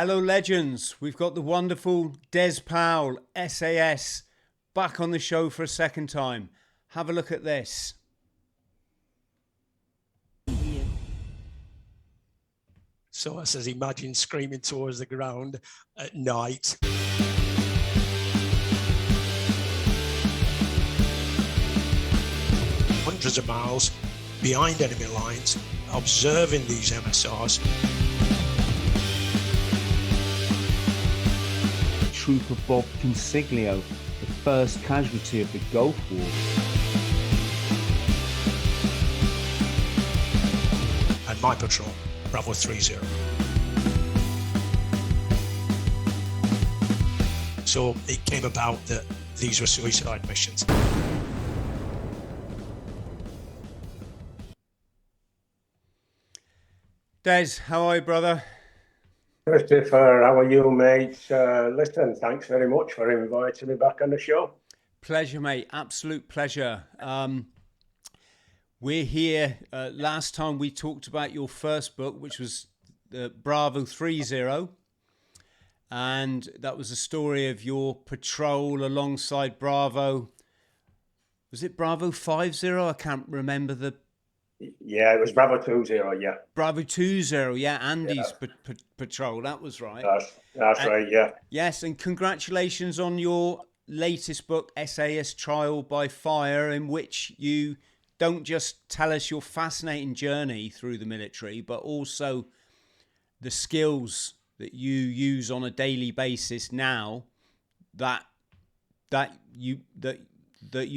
Hello, legends. We've got the wonderful Des Powell, SAS, back on the show for a second time. Have a look at this. So I says, imagine screaming towards the ground at night. Hundreds of miles behind enemy lines, observing these MSRs. Trooper Bob Consiglio, the first casualty of the Gulf War. And my patrol, Bravo 30. So it came about that these were suicide missions. Des, how are you, brother? Christopher, how are you, mate? Listen, thanks very much for inviting me back on the show. Pleasure, mate. Absolute pleasure. We're here. Last time we talked about your first book, which was Bravo 30. And that was a story of your patrol alongside Bravo. Was it Bravo 50? I can't remember the... Yeah, it was Bravo 20, yeah. Bravo 20, yeah, Andy's patrol, that was right. That's right, yeah. Yes, and congratulations on your latest book, SAS Trial by Fire, in which you don't just tell us your fascinating journey through the military, but also the skills that you use on a daily basis now that you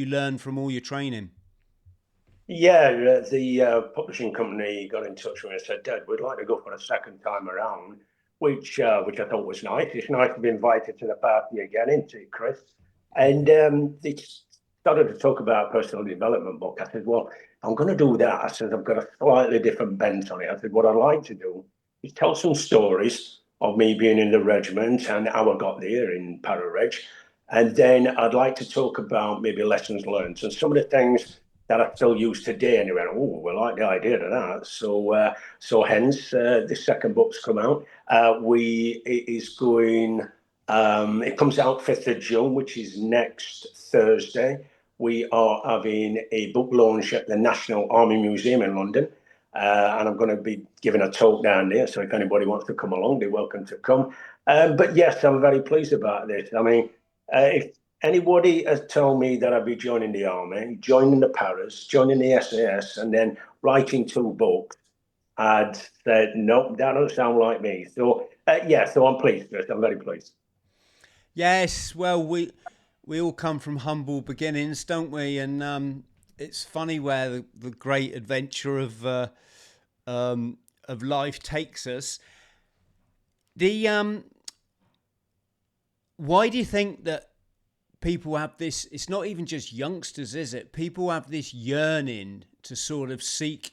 learn from all your training. Yeah, the publishing company got in touch with me and said, Dad, we'd like to go for a second time around, which I thought was nice. It's nice to be invited to the party again, isn't it, Chris? And they started to talk about a personal development book. I said, well, I'm going to do that. I said, I've got a slightly different bent on it. I said, what I'd like to do is tell some stories of me being in the regiment and how I got there in Parareg. And then I'd like to talk about maybe lessons learned and some of the things that I still use today. And he went, oh, we like the idea of that. So hence the second book's come out. It comes out 5th of June, which is next Thursday. We are having a book launch at the National Army Museum in London. And I'm going to be giving a talk down there. So if anybody wants to come along, they're welcome to come. But yes, I'm very pleased about this. I mean, if anybody has told me that I'd be joining the army, joining the Paras, joining the SAS, and then writing 2 books, I'd said, nope, that doesn't sound like me. So, so I'm pleased, Chris. I'm very pleased. Yes, well, we all come from humble beginnings, don't we? And it's funny where the great adventure of life takes us. Why do you think that people have this? It's not even just youngsters, is it? People have this yearning to sort of seek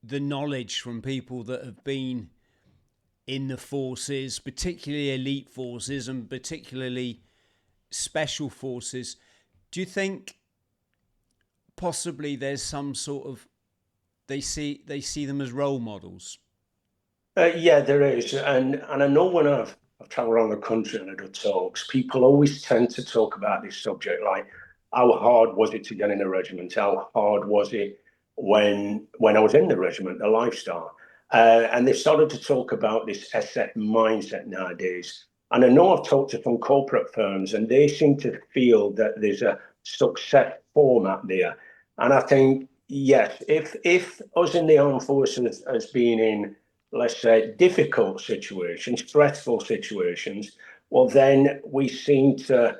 the knowledge from people that have been in the forces, particularly elite forces and particularly special forces. Do you think possibly there's some sort of they see them as role models? Yeah, there is, and I know when I've traveled around the country and I do talks, people always tend to talk about this subject, like how hard was it to get in the regiment? How hard was it when I was in the regiment, the lifestyle? And they started to talk about this asset mindset nowadays. And I know I've talked to some corporate firms, and they seem to feel that there's a success format there. And I think, yes, if us in the armed forces has been in, let's say, difficult situations, stressful situations, well, then we seem to,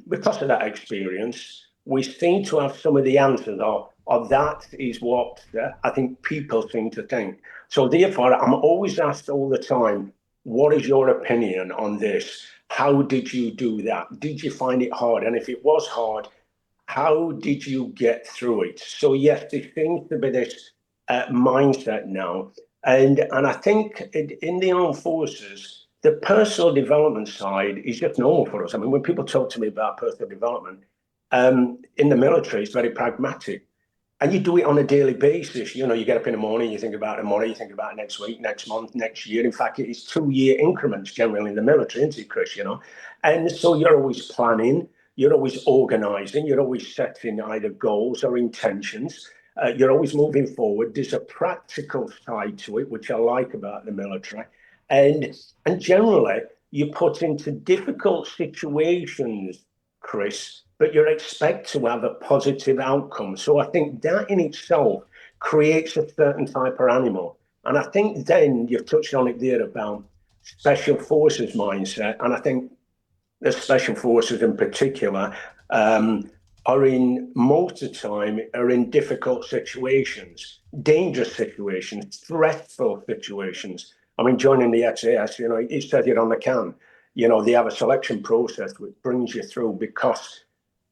because of that experience, we seem to have some of the answers, or that is what I think people seem to think. So therefore, I'm always asked all the time, what is your opinion on this? How did you do that? Did you find it hard? And if it was hard, how did you get through it? So yes, there seems to be this mindset now. And I think in the armed forces, the personal development side is just normal for us. I mean, when people talk to me about personal development, in the military, it's very pragmatic. and you do it on a daily basis. You know, you get up in the morning, you think about tomorrow, you think about next week, next month, next year. In fact, it's 2-year increments generally in the military, isn't it, Chris? You know, and so you're always planning, you're always organising, you're always setting either goals or intentions. You're always moving forward. There's a practical side to it, which I like about the military, and generally you're put into difficult situations, Chris, but you're expected to have a positive outcome. So I think that in itself creates a certain type of animal. And I think then you've touched on it there about special forces mindset. And I think the special forces in particular are in most of the time are in difficult situations, dangerous situations, stressful situations. I mean, joining the SAS, you know, it says it on the can. You know, they have a selection process which brings you through because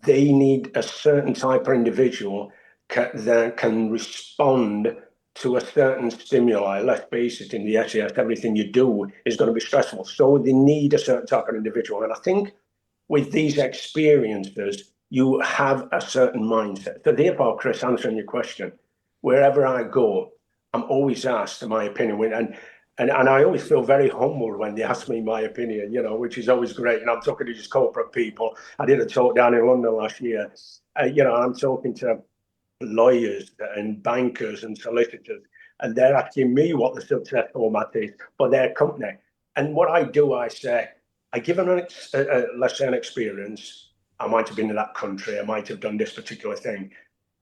they need a certain type of individual that can respond to a certain stimuli. Let's face it, in the SAS, everything you do is going to be stressful. So they need a certain type of individual. And I think with these experiences, you have a certain mindset. So therefore, Chris, answering your question, wherever I go, I'm always asked my opinion. And I always feel very humbled when they ask me my opinion, you know, which is always great. And I'm talking to just corporate people. I did a talk down in London last year. You know, I'm talking to lawyers and bankers and solicitors, and they're asking me what the success format is for their company. And what I do, I say, I give them let's say an experience. I might have been in that country. I might have done this particular thing.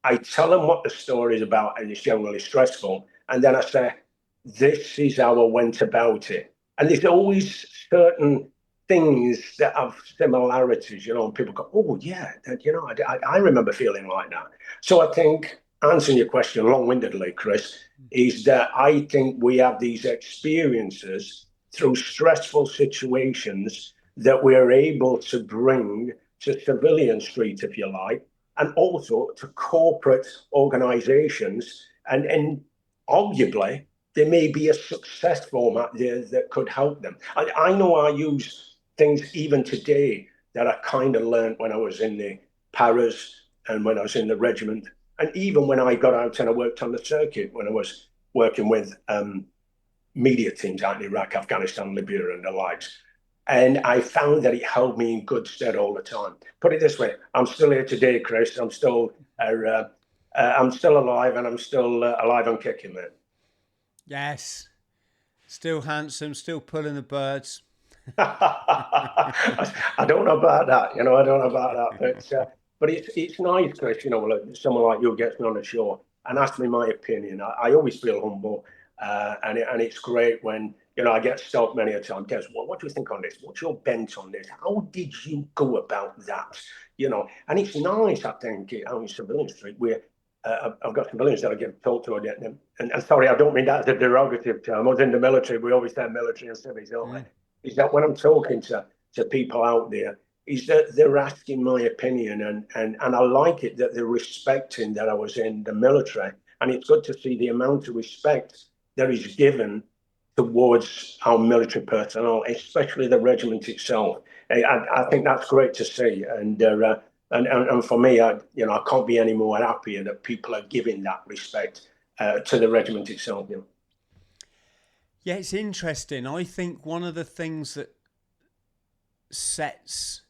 I tell them what the story is about, and it's generally stressful. And then I say, this is how I went about it. And there's always certain things that have similarities, you know, and people go, oh, yeah, you know, I remember feeling like that. So I think, answering your question long-windedly, Chris, is that I think we have these experiences through stressful situations that we're able to bring to civilian street, if you like, and also to corporate organizations. And arguably, there may be a success format there that could help them. I know I use things even today that I kind of learned when I was in the paras and when I was in the regiment. And even when I got out and I worked on the circuit, when I was working with media teams out in Iraq, Afghanistan, Libya, and the likes. And I found that it held me in good stead all the time. Put it this way, I'm still here today, Chris. I'm still alive, and I'm still alive and kicking, man. Yes. Still handsome, still pulling the birds. I don't know about that, you know, I don't know about that. But it's nice, Chris, you know, like someone like you gets me on the show and asks me my opinion. I always feel humble, and it's great when, you know, I get stopped many a time. Des, what do you think on this? What's your bent on this? How did you go about that? You know, and it's nice, I think, out in Civilian Street, where I've got civilians that I get talked to, and sorry, I don't mean that as a derogative term. I was in the military. We always say military and civvies, don't we? Is that when I'm talking to people out there, is that they're asking my opinion, and I like it that they're respecting that I was in the military, and it's good to see the amount of respect that is given towards our military personnel, especially the regiment itself. I think that's great to see, and for me, you know, I can't be any more happier that people are giving that respect to the regiment itself. You know. Yeah, it's interesting. I think one of the things that sets,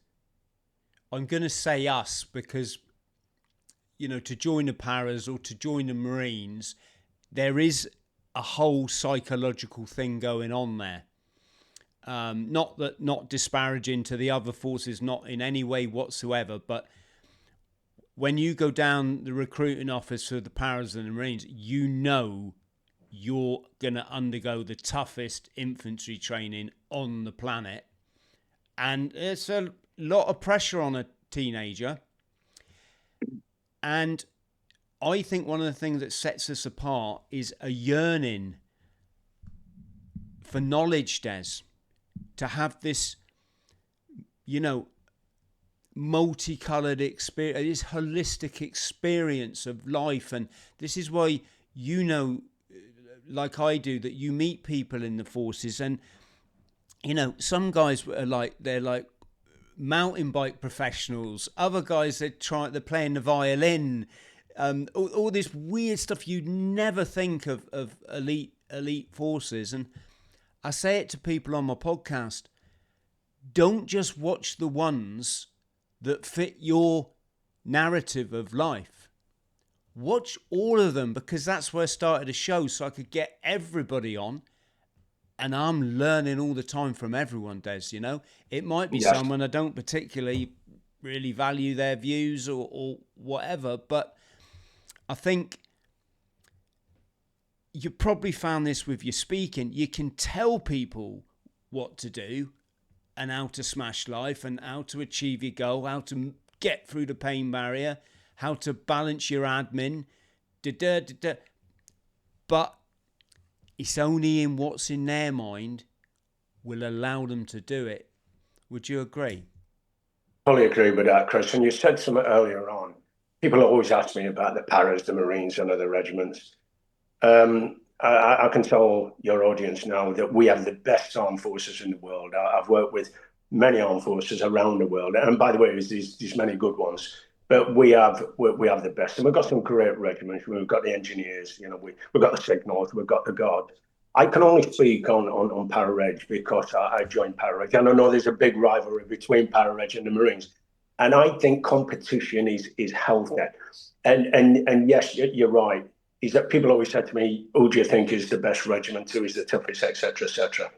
I'm going to say us, because, you know, to join the paras or to join the Marines, there is a whole psychological thing going on there. Not disparaging to the other forces, not in any way whatsoever, but when you go down the recruiting office for the paras and the Marines, you know you're going to undergo the toughest infantry training on the planet. And it's a lot of pressure on a teenager. And I think one of the things that sets us apart is a yearning for knowledge, Des. To have this, you know, multicolored experience, this holistic experience of life. And this is why, you know, like I do, that you meet people in the forces, and you know, some guys are like, they're like mountain bike professionals, other guys they're playing the violin, all this weird stuff you'd never think of elite forces. And I say it to people on my podcast, don't just watch the ones that fit your narrative of life. Watch all of them, because that's where I started a show, so I could get everybody on. And I'm learning all the time from everyone, Des, you know. It might be someone I don't particularly really value their views or whatever, but I think you probably found this with your speaking. You can tell people what to do and how to smash life and how to achieve your goal, how to get through the pain barrier, how to balance your admin, but it's only in what's in their mind will allow them to do it. Would you agree? Fully agree with that, Chris. And you said something earlier on. People always ask me about the Paras, the Marines, and other regiments. I can tell your audience now that we have the best armed forces in the world. I've worked with many armed forces around the world, and by the way, there's many good ones. But we have the best, and we've got some great regiments. We've got the engineers, you know, we've got the signals, we've got the guard. I can only speak on Para-Reg because I joined Para-Reg, and I know there's a big rivalry between Para-Reg and the Marines, and I think competition is healthy. And yes, you're right. Is that people always said to me, "Who do you think is the best regiment? Who is the toughest, etc., etc."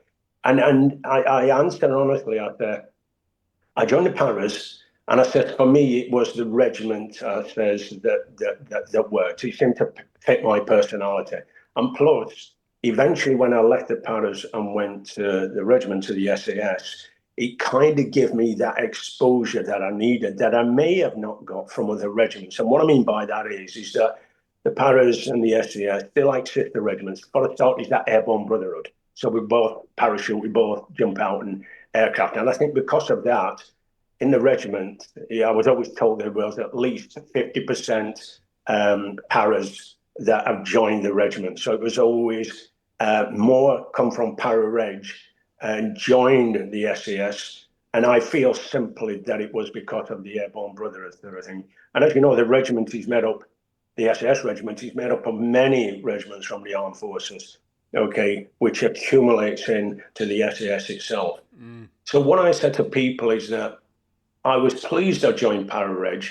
And I answered honestly. I joined the Paras. And I said, for me, it was the regiment that worked. It seemed to fit my personality. And plus, eventually, when I left the Paras and went to the regiment, to the SAS, it kind of gave me that exposure that I needed, that I may have not got from other regiments. And what I mean by that is that the Paras and the SAS, they're like sister regiments. For a start, is that airborne brotherhood. So we both parachute, we both jump out in aircraft. And I think because of that, in the regiment, I was always told there was at least 50% Paras that have joined the regiment. So it was always more come from Para-Reg and joined the SAS. And I feel simply that it was because of the airborne brotherhood sort of thing. And as you know, the regiment is made up, the SAS regiment is made up of many regiments from the armed forces, okay, which accumulates into the SAS itself. So what I said to people is that I was pleased I joined Para-Reg.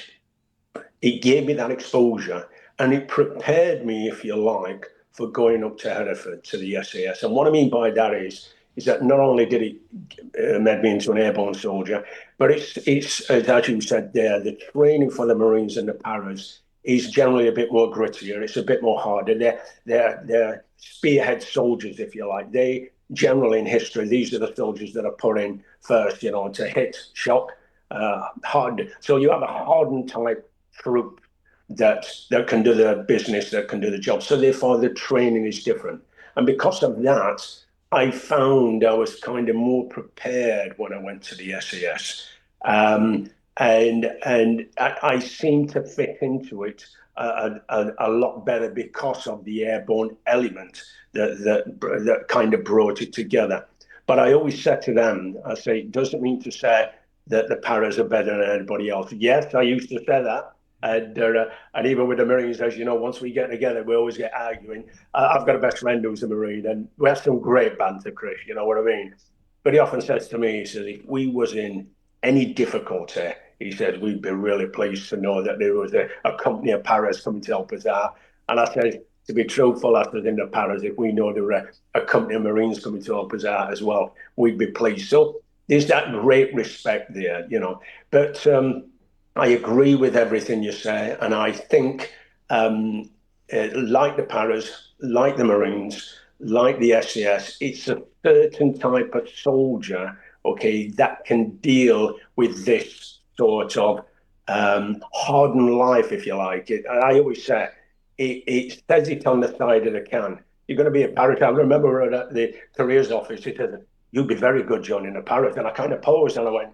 It gave me that exposure and it prepared me, if you like, for going up to Hereford to the SAS. And what I mean by that is that not only did it make me into an airborne soldier, but it's as you said there, the training for the Marines and the Paras is generally a bit more grittier. It's a bit more harder. They're spearhead soldiers, if you like. They generally in history, these are the soldiers that are put in first, you know, to hit, shock, hard. So you have a hardened type troop that can do the business, that can do the job. So therefore the training is different. And because of that, I found I was kind of more prepared when I went to the SAS. And I seemed to fit into it a lot better because of the airborne element that kind of brought it together. But I always said to them, I say, it doesn't mean to say that the Paras are better than anybody else. Yes, I used to say that. And even with the Marines, as you know, once we get together, we always get arguing. I've got a best friend who's a Marine, and we have some great banter, Chris, you know what I mean? But he often says to me, he says, if we was in any difficulty, he says, we'd be really pleased to know that there was a company of Paras coming to help us out. And I said, to be truthful, after in the Paras, if we know there were a company of Marines coming to help us out as well, we'd be pleased. So there's that great respect there, you know. But I agree with everything you say, and I think, like the Paras, like the Marines, like the SAS, it's a certain type of soldier, okay, that can deal with this sort of hardened life, if you like. I always say, it says it on the side of the can. You're going to be a parachute. I remember we were at the careers office. He said, "You'd be very good joining a parachute." And I kind of paused and I went,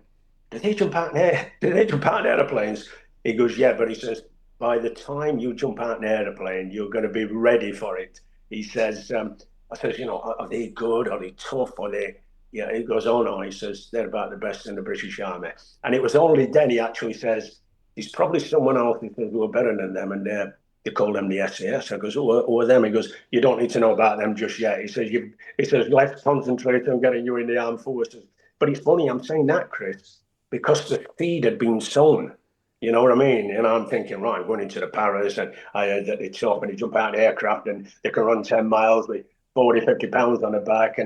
"Do they jump out in air? Do they jump out in airplanes?" He goes, "Yeah," but he says, "By the time you jump out in an airplane, you're going to be ready for it." He says, "I says, you know, are they good? Are they tough? Are they?" Yeah, he goes, "Oh no," he says, "They're about the best in the British Army." And it was only then he actually says, there's probably someone else who are better than them, and they call them the SAS. I goes, who are them? He goes, you don't need to know about them just yet. He says, let's concentrate on getting you in the armed forces. But it's funny, I'm saying that, Chris, because the seed had been sown. You know what I mean? And I'm thinking, right, I'm going into the paras, and I heard that it's up and you jump out of the aircraft and they can run 10 miles with 40, 50 pounds on the back.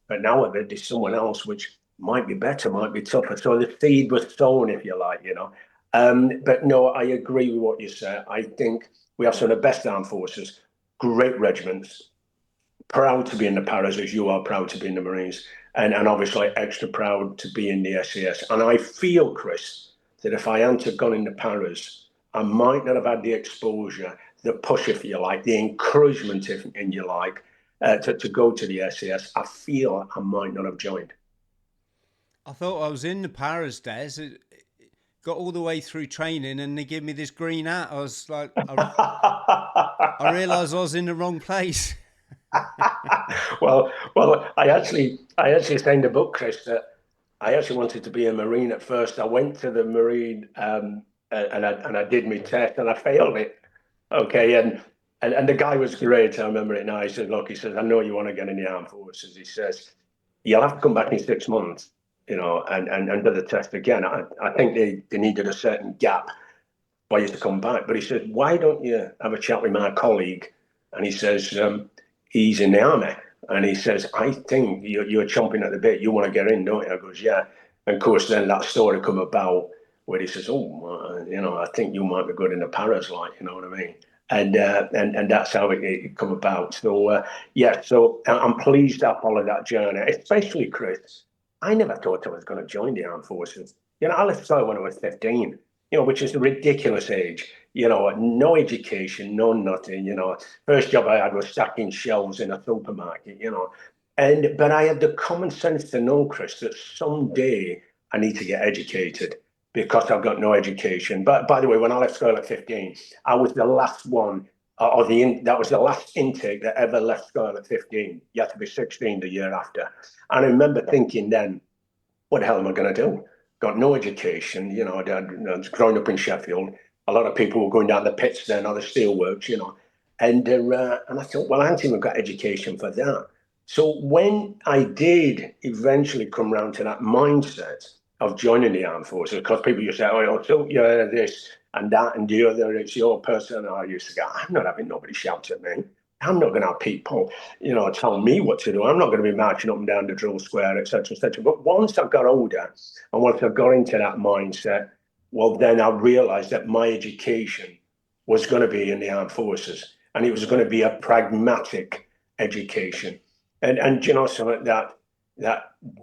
But now there's someone else which might be better, might be tougher. So the seed was sown, if you like, you know. But no, I agree with what you said. I think we have some of the best armed forces, great regiments, proud to be in the paras as you are proud to be in the Marines, and obviously extra proud to be in the SAS. And I feel, Chris, that if I hadn't have gone in the paras, I might not have had the exposure, the push, if you like, the encouragement, if you like, to go to the SAS. I feel I might not have joined. I thought I was in the paras, Des. Got all the way through training, and they give me this green hat. I was like, I realised I was in the wrong place. well, I actually signed a book, Chris, that I actually wanted to be a Marine at first. I went to the Marine and I did my test and I failed it. Okay, and the guy was great. I remember it now. He said, "Look," he says, "I know you want to get in the armed forces." He says, "You'll have to come back in 6 months, you know, and do the test again." I think they needed a certain gap for you to come back. But he said, "Why don't you have a chat with my colleague?" And he says, he's in the army. And he says, "I think you're chomping at the bit. You want to get in, don't you?" I goes, "Yeah." And of course, then that story come about where he says, "Oh, you know, I think you might be good in the paras, like, you know what I mean?" And that's how it come about. So yeah, so I'm pleased I followed that journey, especially Chris. I never thought I was going to join the armed forces. You know, I left school when I was 15. You know, which is a ridiculous age. You know, no education, no nothing. You know, first job I had was stacking shelves in a supermarket. You know, but I had the common sense to know, Chris, that someday I need to get educated because I've got no education. But by the way, when I left school at 15, I was the last one, that was the last intake that ever left school at 15. You had to be 16 the year after. And I remember thinking then, what the hell am I going to do? Got no education, you know. I was growing up in Sheffield. A lot of people were going down the pits then, or the steelworks, you know. And I thought, well, I haven't even got education for that. So when I did eventually come round to that mindset of joining the armed forces, because people used to say, "Oh, so you're this and that and the other, it's your person." And I used to go, "I'm not having nobody shout at me. I'm not going to have people, you know, tell me what to do. I'm not going to be marching up and down the drill square, etc., etc." But once I got older and once I got into that mindset, well, then I realized that my education was going to be in the armed forces, and it was going to be a pragmatic education. And you know, something that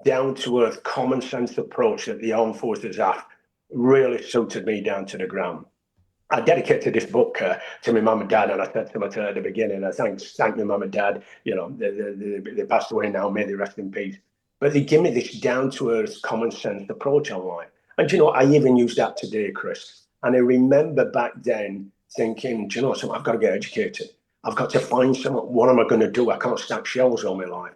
down to earth, common sense approach that the armed forces have really suited me down to the ground. I dedicated this book to my mum and dad, and I said to them at the beginning, I thank my mum and dad. You know, they passed away now, may they rest in peace. But they give me this down to earth, common sense approach on life. And you know, I even use that today, Chris. And I remember back then thinking, do you know something? I've got to get educated. I've got to find something. What am I going to do? I can't stack shelves all my life.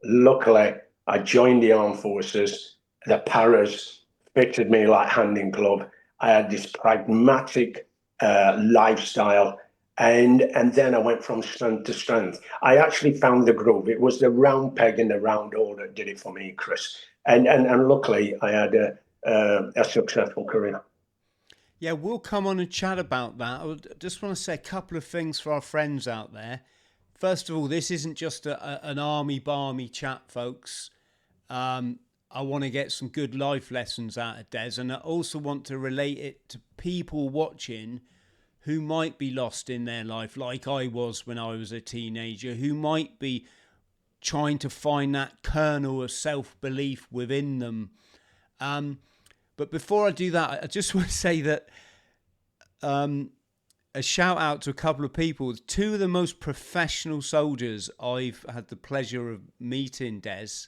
Luckily, I joined the armed forces. The paras fitted me like hand in glove. I had this pragmatic lifestyle, and then I went from strength to strength. I actually found the groove. It was the round peg in the round hole that did it for me, Chris. And luckily, I had a successful career. Yeah, we'll come on and chat about that. I just want to say a couple of things for our friends out there. First of all, this isn't just an army barmy chat, folks. I want to get some good life lessons out of Des, and I also want to relate it to people watching who might be lost in their life, like I was when I was a teenager, who might be trying to find that kernel of self-belief within them. But before I do that, I just want to say that a shout out to a couple of people. Two of the most professional soldiers I've had the pleasure of meeting, Des,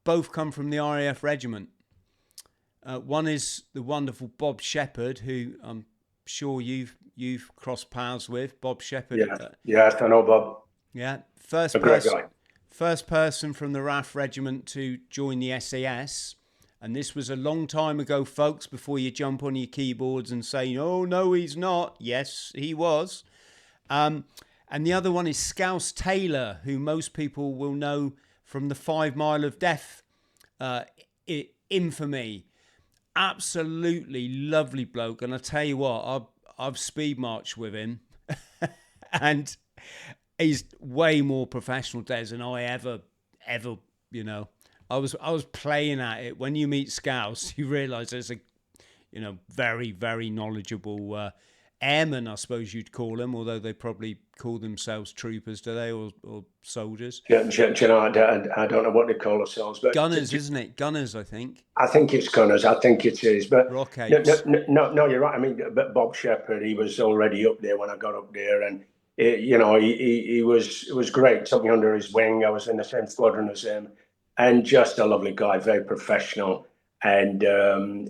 both come from the RAF regiment. One is the wonderful Bob Shepherd, who I'm sure you've crossed paths with. Bob Shepherd. Yeah, yes, I know Bob. Yeah, A great guy. first person from the RAF regiment to join the SAS. And this was a long time ago, folks, before you jump on your keyboards and say, oh, no, he's not. Yes, he was. And the other one is Scouse Taylor, who most people will know from the 5 Mile of Death infamy. Absolutely lovely bloke. And I tell you what, I've speed marched with him. And he's way more professional, Des, than I ever, you know. I was playing at it. When you meet Scouse, you realise there's a, you know, very, very knowledgeable airmen, I suppose you'd call them, although they probably call themselves troopers, do they, or soldiers? Yeah, you know, I don't know what they call themselves, but Gunners, isn't it? Gunners, I think. I think it's Gunners. I think it is, but Rock apes. no, you're right. I mean, but Bob Shepherd, he was already up there when I got up there, and you know, he was great. Took me under his wing. I was in the same squadron as him, and just a lovely guy, very professional. And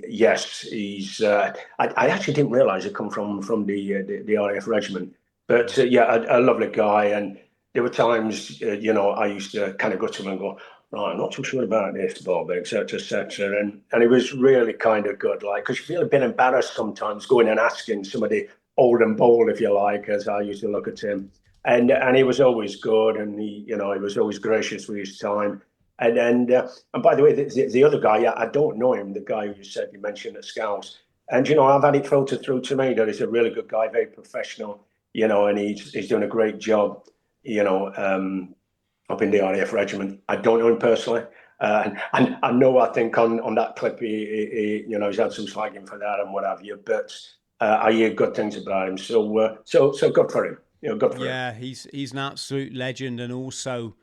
yes, he's. I actually didn't realise he'd come from the RAF regiment, but yeah, a lovely guy. And there were times, you know, I used to kind of go to him and go, right, I'm not too sure about this, Bob, etc., etc. And he was really kind of good, like, because you feel a bit embarrassed sometimes going and asking somebody old and bold, if you like, as I used to look at him. And he was always good, and he was always gracious with his time. And by the way, the other guy, I don't know him, the guy who you mentioned at Scouts. And, you know, I've had it filtered through to me that he's a really good guy, very professional, you know, and he's doing a great job, you know, up in the RAF regiment. I don't know him personally. And I know, I think on that clip, he you know, he's had some slagging for that and what have you, but I hear good things about him. So good for him. You know, good for him. Yeah, he's an absolute legend, and also,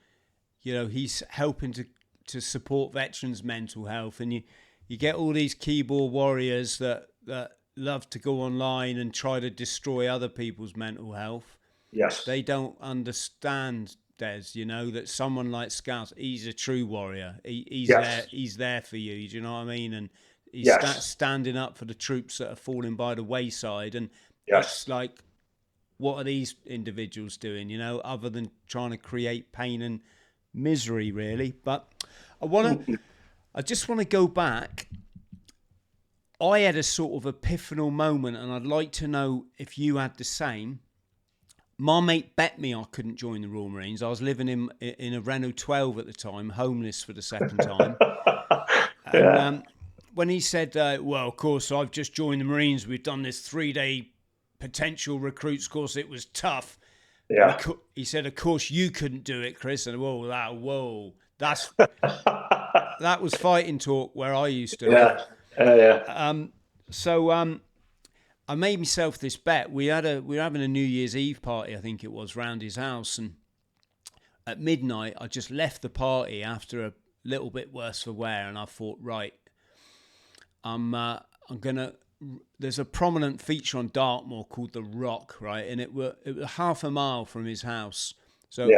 you know, he's helping to support veterans' mental health. And you get all these keyboard warriors that love to go online and try to destroy other people's mental health. Yes. They don't understand, Des, you know, that someone like Scouse, he's a true warrior. He's there. He's there for you. Do you know what I mean? And he's standing up for the troops that are falling by the wayside. And it's like, what are these individuals doing, you know, other than trying to create pain and misery, really? But I just want to go back. I had a sort of epiphanal moment, and I'd like to know if you had the same. My mate bet me I couldn't join the Royal Marines. I was living in a Renault 12 at the time, homeless for the second time. And when he said, well, of course, I've just joined the Marines. We've done this 3-day potential recruits course. It was tough. Yeah. He said, of course, you couldn't do it, Chris. And that was fighting talk where I used to live. So I made myself this bet. We were having a New Year's Eve party, I think it was, round his house, and at midnight I just left the party after a little bit worse for wear, and I thought, right, I'm gonna. There's a prominent feature on Dartmoor called the Rock, right, and it was half a mile from his house, so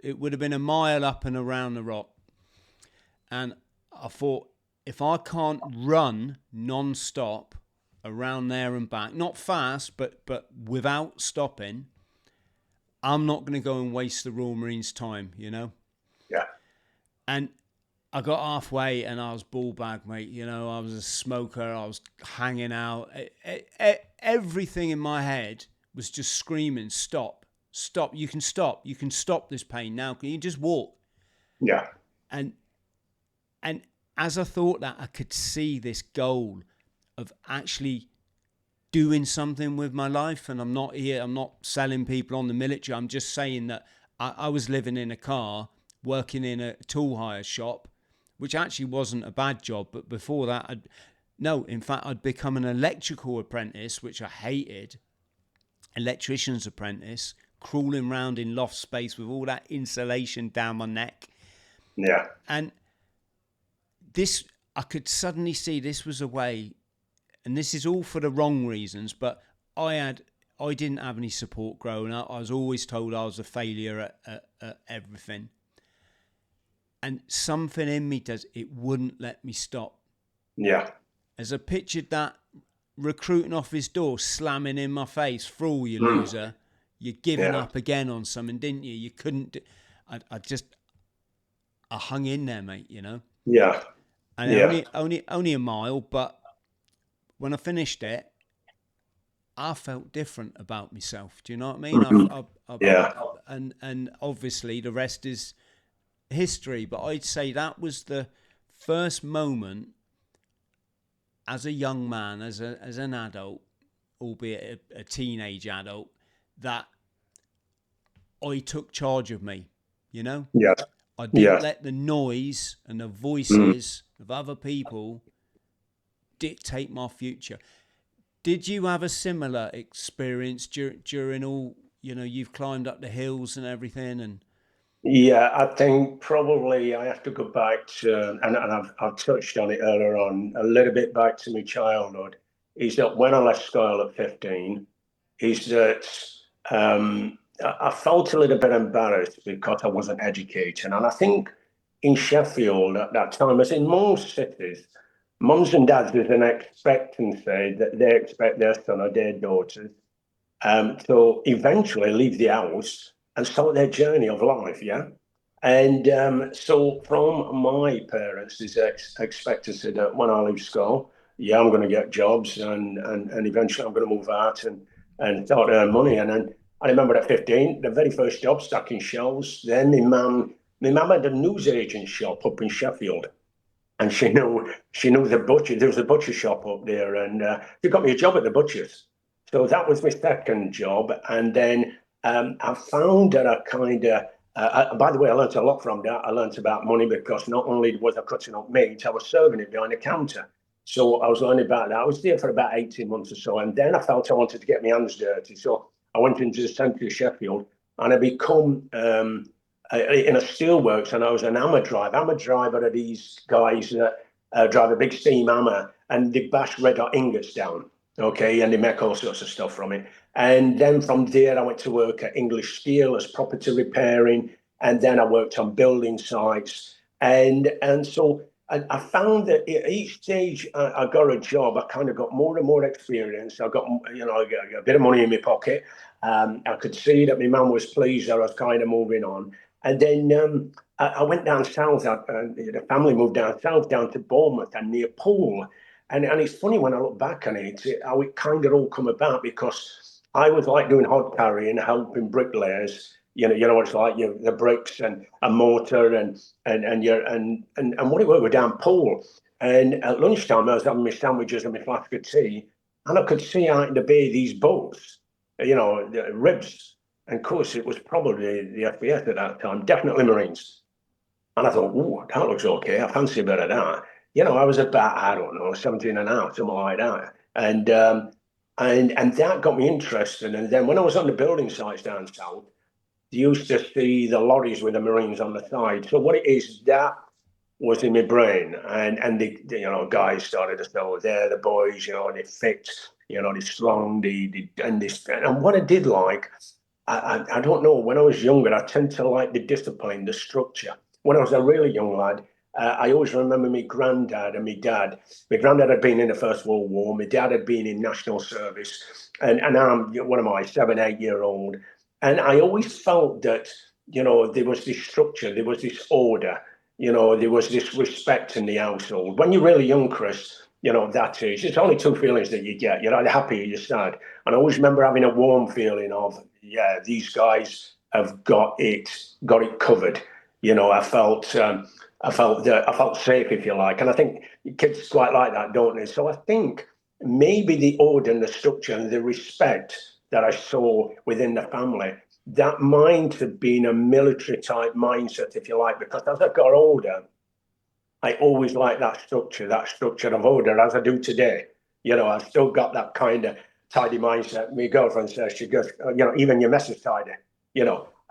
it would have been a mile up and around the Rock, and I thought, if I can't run non-stop around there and back, not fast, but without stopping, I'm not going to go and waste the Royal Marines' time, you know? Yeah. And I got halfway and I was ball bag, mate. You know, I was a smoker. I was hanging out. Everything in my head was just screaming, stop. You can stop. You can stop this pain now. Can you just walk? Yeah. And as I thought that, I could see this goal of actually doing something with my life. And I'm not selling people on the military. I'm just saying that I was living in a car, working in a tool hire shop, which actually wasn't a bad job. But before that, I'd become an electrical apprentice, which I hated. Electrician's apprentice, crawling around in loft space with all that insulation down my neck. Yeah. And this, I could suddenly see this was a way, and this is all for the wrong reasons, but I didn't have any support growing up. I was always told I was a failure at everything. And something in me it wouldn't let me stop. Yeah. As I pictured that recruiting office door slamming in my face, Thrall, you loser, you're giving up again on something, didn't you? You couldn't, I hung in there, mate, you know? Yeah. and Yeah. only a mile. But when I finished it, I felt different about myself. Do you know what I mean? Yeah. And obviously the rest is history. But I'd say that was the first moment as a young man, as an adult, albeit a teenage adult, that I took charge of me. You know, Yeah. I didn't Yeah. let the noise and the Mm. voices of other people dictate my future. Did you have a similar experience during all, you've climbed up the hills and everything? And Yeah, I think probably I have to go back to, and I've touched on it earlier on, a little bit back to my childhood, is that when I left school at 15, is that I felt a little bit embarrassed because I wasn't educated. And I think in Sheffield at that time, as in most cities, mums and dads, there's an expectancy that they expect their son or their daughters to eventually leave the house and start their journey of life. Yeah. And so from my parents, is expectancy that when I leave school, yeah, I'm going to get jobs and eventually I'm going to move out and start earning money. And then I remember at 15, the very first job stacking shelves. Then my mum had a newsagent shop up in Sheffield. And she knew the butcher. There was a butcher shop up there, and she got me a job at the butcher's. So that was my second job, and then I found that I kind of. By the way, I learned a lot from that. I learned about money because not only was I cutting up meat, I was serving it behind the counter. So I was learning about that. I was there for about 18 months or so, and then I felt I wanted to get my hands dirty. So I went into the centre of Sheffield, and I become in a steelworks, and I was an hammer driver. Hammer driver are these guys that drive a big steam hammer and they bash red hot ingots down. Okay, and they make all sorts of stuff from it. And then from there, I went to work at English Steel as property repairing, and then I worked on building sites. And so I found that at each stage I got a job, I kind of got more and more experience. I got, I got a bit of money in my pocket. I could see that my mum was pleased that I was kind of moving on. And then I went down south. The family moved down south, down to Bournemouth and near Poole. And it's funny when I look back on it, how it kind of all come about because I was like doing hod carrying, helping bricklayers. You know what it's like, the bricks and mortar and what it was, we're down Poole. And at lunchtime, I was having my sandwiches and my flask of tea, and I could see out in the bay these boats, the ribs. And of course, it was probably the FPS at that time, definitely Marines. And I thought, oh, that looks okay. I fancy a bit of that. I was about, I don't know, 17 and a half, something like that. And that got me interested. And then when I was on the building sites down south, you used to see the lorries with the Marines on the side. So what it is, that was in my brain. And the guys started to say, oh, they're the boys, they fit, they're strong, and this. And what I did like, I don't know. When I was younger, I tend to like the discipline, the structure. When I was a really young lad, I always remember my granddad and my dad. My granddad had been in the First World War. My dad had been in national service, and I'm what am I, 7, 8 year old, and I always felt that there was this structure, there was this order, there was this respect in the household. When you're really young, Chris, that age, it's only two feelings that you get. You're either happy or you're sad. And I always remember having a warm feeling of, yeah, these guys have got it covered. I felt safe, if you like, and I think kids quite like that, don't they? So I think maybe the order and the structure and the respect that I saw within the family, that might have been a military type mindset, if you like, because as I got older, I always liked that structure of order, as I do today. I've still got that kind of tidy mindset. My girlfriend says, she goes, even your mess is tidy,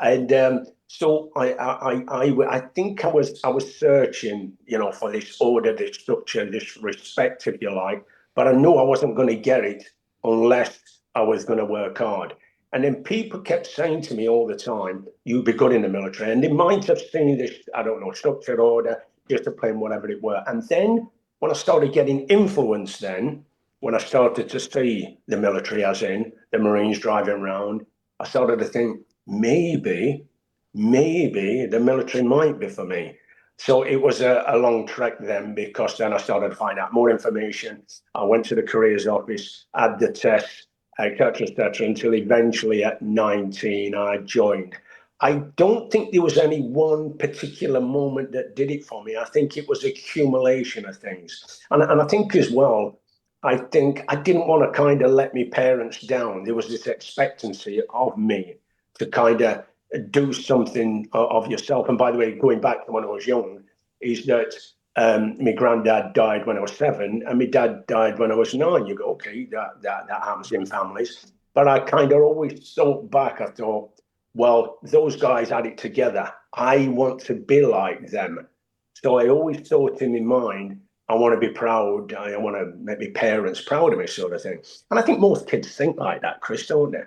and so I think I was searching, for this order, this structure, this respect, if you like, but I knew I wasn't going to get it unless I was going to work hard. And then people kept saying to me all the time, "You'll be good in the military," and they might have seen this, I don't know, structure, order, discipline, whatever it were. And then when I started getting influence, then when I started to see the military, as in the Marines driving around, I started to think maybe the military might be for me. So it was a long trek then, because then I started to find out more information. I went to the careers office, had the test, et cetera, until eventually at 19 I joined. I don't think there was any one particular moment that did it for me. I think it was accumulation of things. And I think as well, I think I didn't want to kind of let my parents down. There was this expectancy of me to kind of do something of yourself. And by the way, going back to when I was young, is that my granddad died when I was 7, and my dad died when I was 9. You go, okay, that happens in families. But I kind of always thought back. I thought, well, those guys had it together. I want to be like them. So I always thought in my mind, I want to be proud. I want to make my parents proud of me, sort of thing. And I think most kids think like that, Chris, don't they?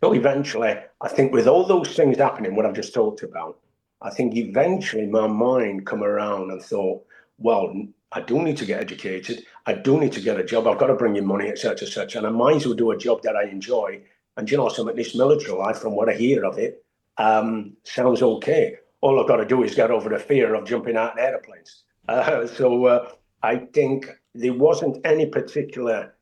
So eventually, I think with all those things happening, what I've just talked about, I think eventually my mind come around and thought, well, I do need to get educated. I do need to get a job. I've got to bring in money, etc., etc. And I might as well do a job that I enjoy. And you know, something, this military life, from what I hear of it, sounds okay. All I've got to do is get over the fear of jumping out in airplanes. So I think there wasn't any particular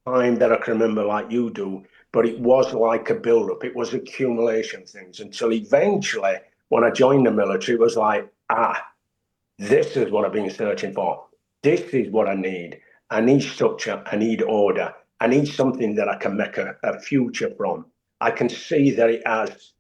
time that I can remember like you do, but it was like a build-up. It was accumulation things until eventually, when I joined the military, it was like, this is what I've been searching for. This is what I need. I need structure. I need order. I need something that I can make a future from. I can see that it has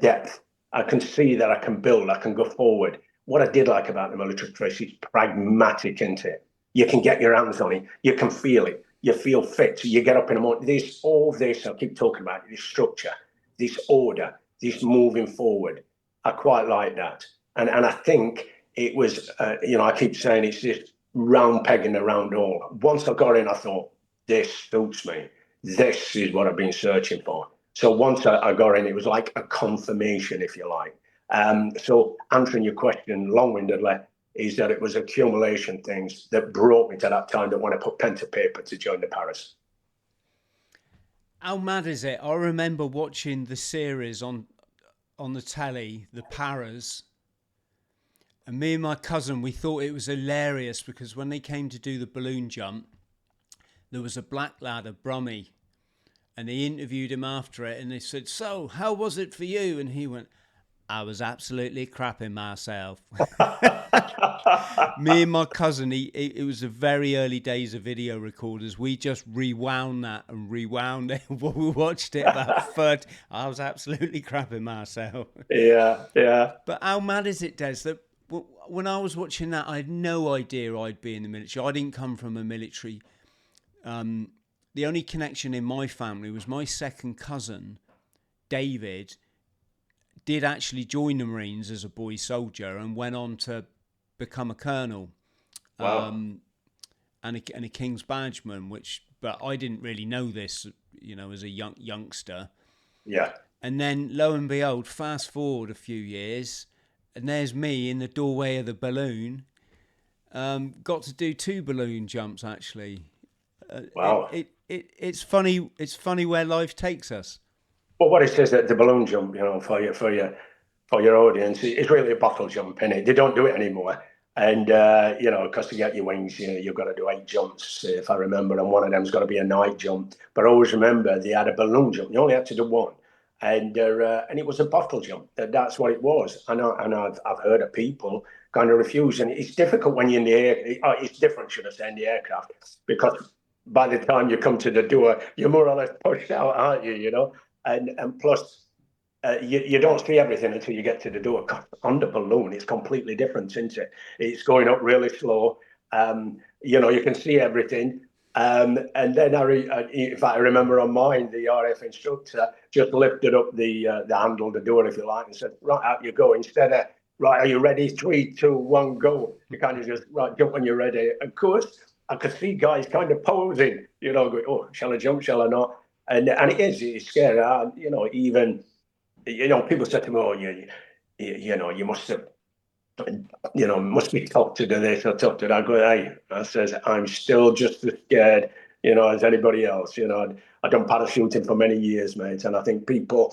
depth. I can see that I can build. I can go forward. What I did like about the military, Chris, is pragmatic, isn't it? You can get your hands on it. You can feel it. You feel fit. You get up in the morning. There's all this, I keep talking about, this structure, this order, this moving forward. I quite like that. And I think it was, I keep saying it's this round peg in the round hole. Once I got in, I thought, this suits me. This is what I've been searching for. So once I got in, it was like a confirmation, if you like. So answering your question long-windedly, is that it was accumulation things that brought me to that time that when I put pen to paper to join the Paras. How mad is it? I remember watching the series on the telly, the Paras, and me and my cousin, we thought it was hilarious because when they came to do the balloon jump, there was a black lad, a Brummie, and they interviewed him after it, and they said, so how was it for you? And he went, I was absolutely crapping myself. Me and my cousin, it was the very early days of video recorders. We just rewound that and rewound it. We watched it about 30. I was absolutely crapping myself. Yeah. But how mad is it, Des, that when I was watching that, I had no idea I'd be in the military. I didn't come from a military. The only connection in my family was my second cousin, David, did actually join the Marines as a boy soldier and went on to become a colonel. Wow. And a King's Badgeman, but I didn't really know this, as a youngster. Yeah. And then lo and behold, fast forward a few years, and there's me in the doorway of the balloon. Got to do 2 balloon jumps actually. Wow. It's funny. It's funny where life takes us. Well, what it says that the balloon jump, for your audience, it's really a bottle jump, innit? They don't do it anymore. And, because to get your wings, you've got to do 8 jumps, if I remember, and one of them's got to be a night jump. But I always remember they had a balloon jump. You only had to do 1. And it was a bottle jump. That's what it was. And I've heard of people kind of refuse. And it's difficult when you're in the air. It's different, should I say, in the aircraft, because by the time you come to the door, you're more or less pushed out, aren't you, And plus, you don't see everything until you get to the door. On the balloon, it's completely different, isn't it? It's going up really slow. You can see everything. And then, in fact, I remember on mine, the RF instructor just lifted up the handle of the door, if you like, and said, right, out you go. Instead of, right, are you ready? 3, 2, 1, go. You kind of just, right, jump when you're ready. Of course, I could see guys kind of posing, going, oh, shall I jump, shall I not? And it's scary. Even people said to me, oh, you must have, must be tough to do this or tough to that. I go, hey, I says, I'm still just as scared, as anybody else. I've done parachuting for many years, mate. And I think people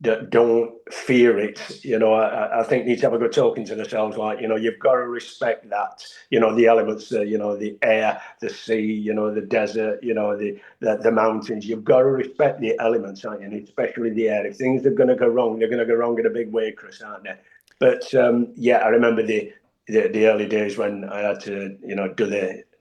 don't fear it. I think need to have a good talking to themselves. Like, you've got to respect that. The elements, the air, the sea, the desert, the mountains. You've got to respect the elements, aren't you? And especially the air. If things are going to go wrong, they're going to go wrong in a big way, Chris, aren't they? But I remember the early days when I had to,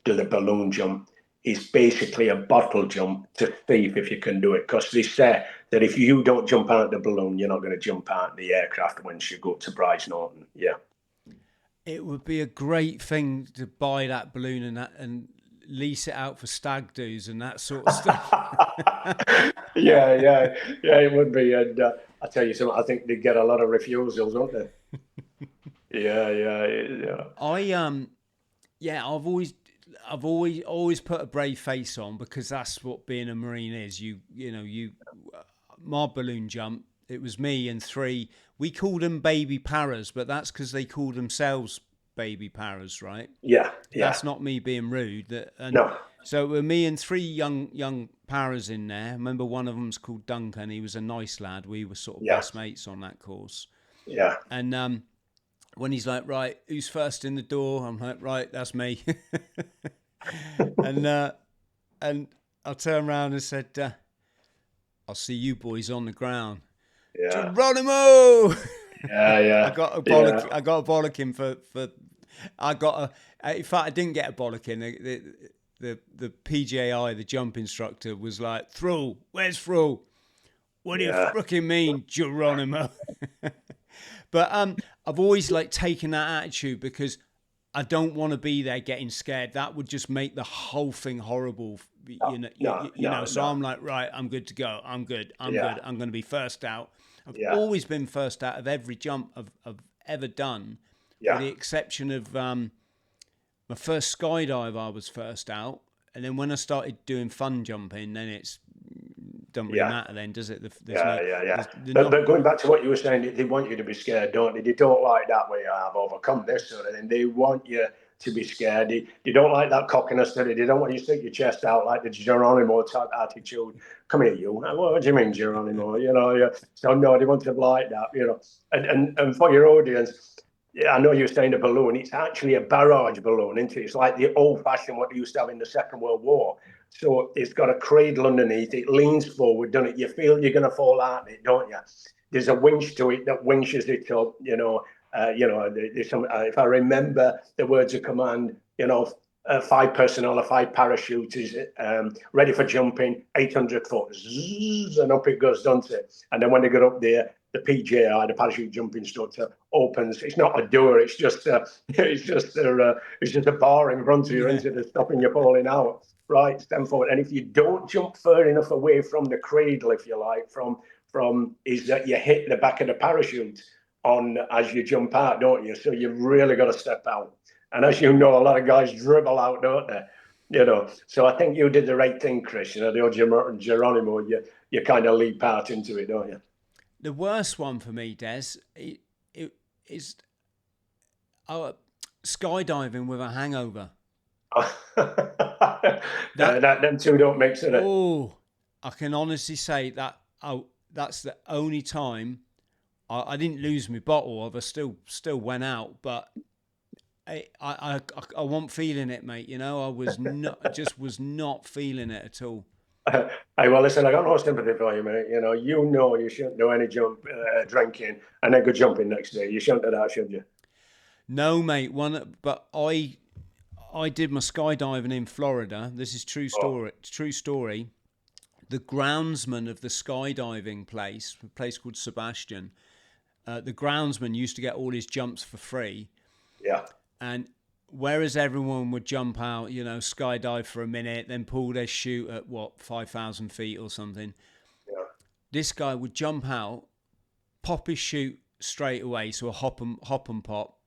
do the balloon jump. It's basically a bottle jump to see if you can do it, because they say that if you don't jump out the balloon, you're not going to jump out the aircraft once you go to Bryce Norton. Yeah, it would be a great thing to buy that balloon and lease it out for stag do's and that sort of stuff. yeah, it would be. And I tell you something, I think they get a lot of refusals, don't they? Yeah. I've always put a brave face on, because that's what being a Marine is. My balloon jump, it was me and 3. We called them baby paras, but that's because they called themselves baby paras, right? Yeah. That's not me being rude. No. So it were me and 3 young paras in there. I remember one of them's called Duncan. He was a nice lad. We were sort of best mates on that course. Yeah. And when he's like, right, who's first in the door? I'm like, right, that's me. and I turned around and said, I'll see you boys on the ground. Yeah. Geronimo! Yeah. I got a bollocking for in fact, I didn't get a bollocking. The PJI, the jump instructor, was like, Thrall, where's Thrall? What do you fucking mean, Geronimo? But I've always taken that attitude, because I don't want to be there getting scared. That would just make the whole thing horrible. So I'm like, right, I'm good to go. I'm good. I'm good. I'm going to be first out. I've always been first out of every jump I've ever done, with the exception of my first skydive. I was first out, and then when I started doing fun jumping, then it's don't really matter then, does it? But going back to what you were saying, they want you to be scared, don't they? They don't like that way I've overcome this sort of thing. They want you to be scared. They don't like that cockiness. They don't want you to stick your chest out like the Geronimo type attitude. Come here, you. What do you mean, Geronimo? So no, they want to like that. And for your audience, I know you're saying a balloon. It's actually a barrage balloon, isn't it? It's like the old-fashioned what they used to have in the Second World War. So it's got a cradle underneath. It leans forward, doesn't it? You feel you're going to fall out of it, don't you? There's a winch to it that winches it up. If I remember the words of command, 5 personnel or 5 parachuters ready for jumping, 800 foot, zzz, and up it goes, doesn't it? And then when they get up there, the PJI, the parachute jump instructor, opens. It's not a door. It's just a bar in front of you, into the stopping you falling out. Right, stand forward. And if you don't jump far enough away from the cradle, if you like, from is that you hit the back of the parachute on as you jump out, don't you? So you've really got to step out. And as you know, a lot of guys dribble out, don't they? So I think you did the right thing, Chris. The old Geronimo, you kind of leap out into it, don't you? The worst one for me, Des, is skydiving with a hangover. Them two don't mix it. Oh, I can honestly say that. That's the only time I didn't lose my bottle. I still went out, but I wasn't feeling it, mate. I was was not feeling it at all. Hey, well, listen, I got no sympathy for you, mate. You shouldn't do any drinking and then go jumping next day. You shouldn't do that, should you? No, mate. But I did my skydiving in Florida. This is true story. True story. The groundsman of the skydiving place, a place called Sebastian, the groundsman used to get all his jumps for free. Yeah. And whereas everyone would jump out, skydive for a minute, then pull their chute at 5,000 feet or something. Yeah. This guy would jump out, pop his chute straight away, so a hop and pop.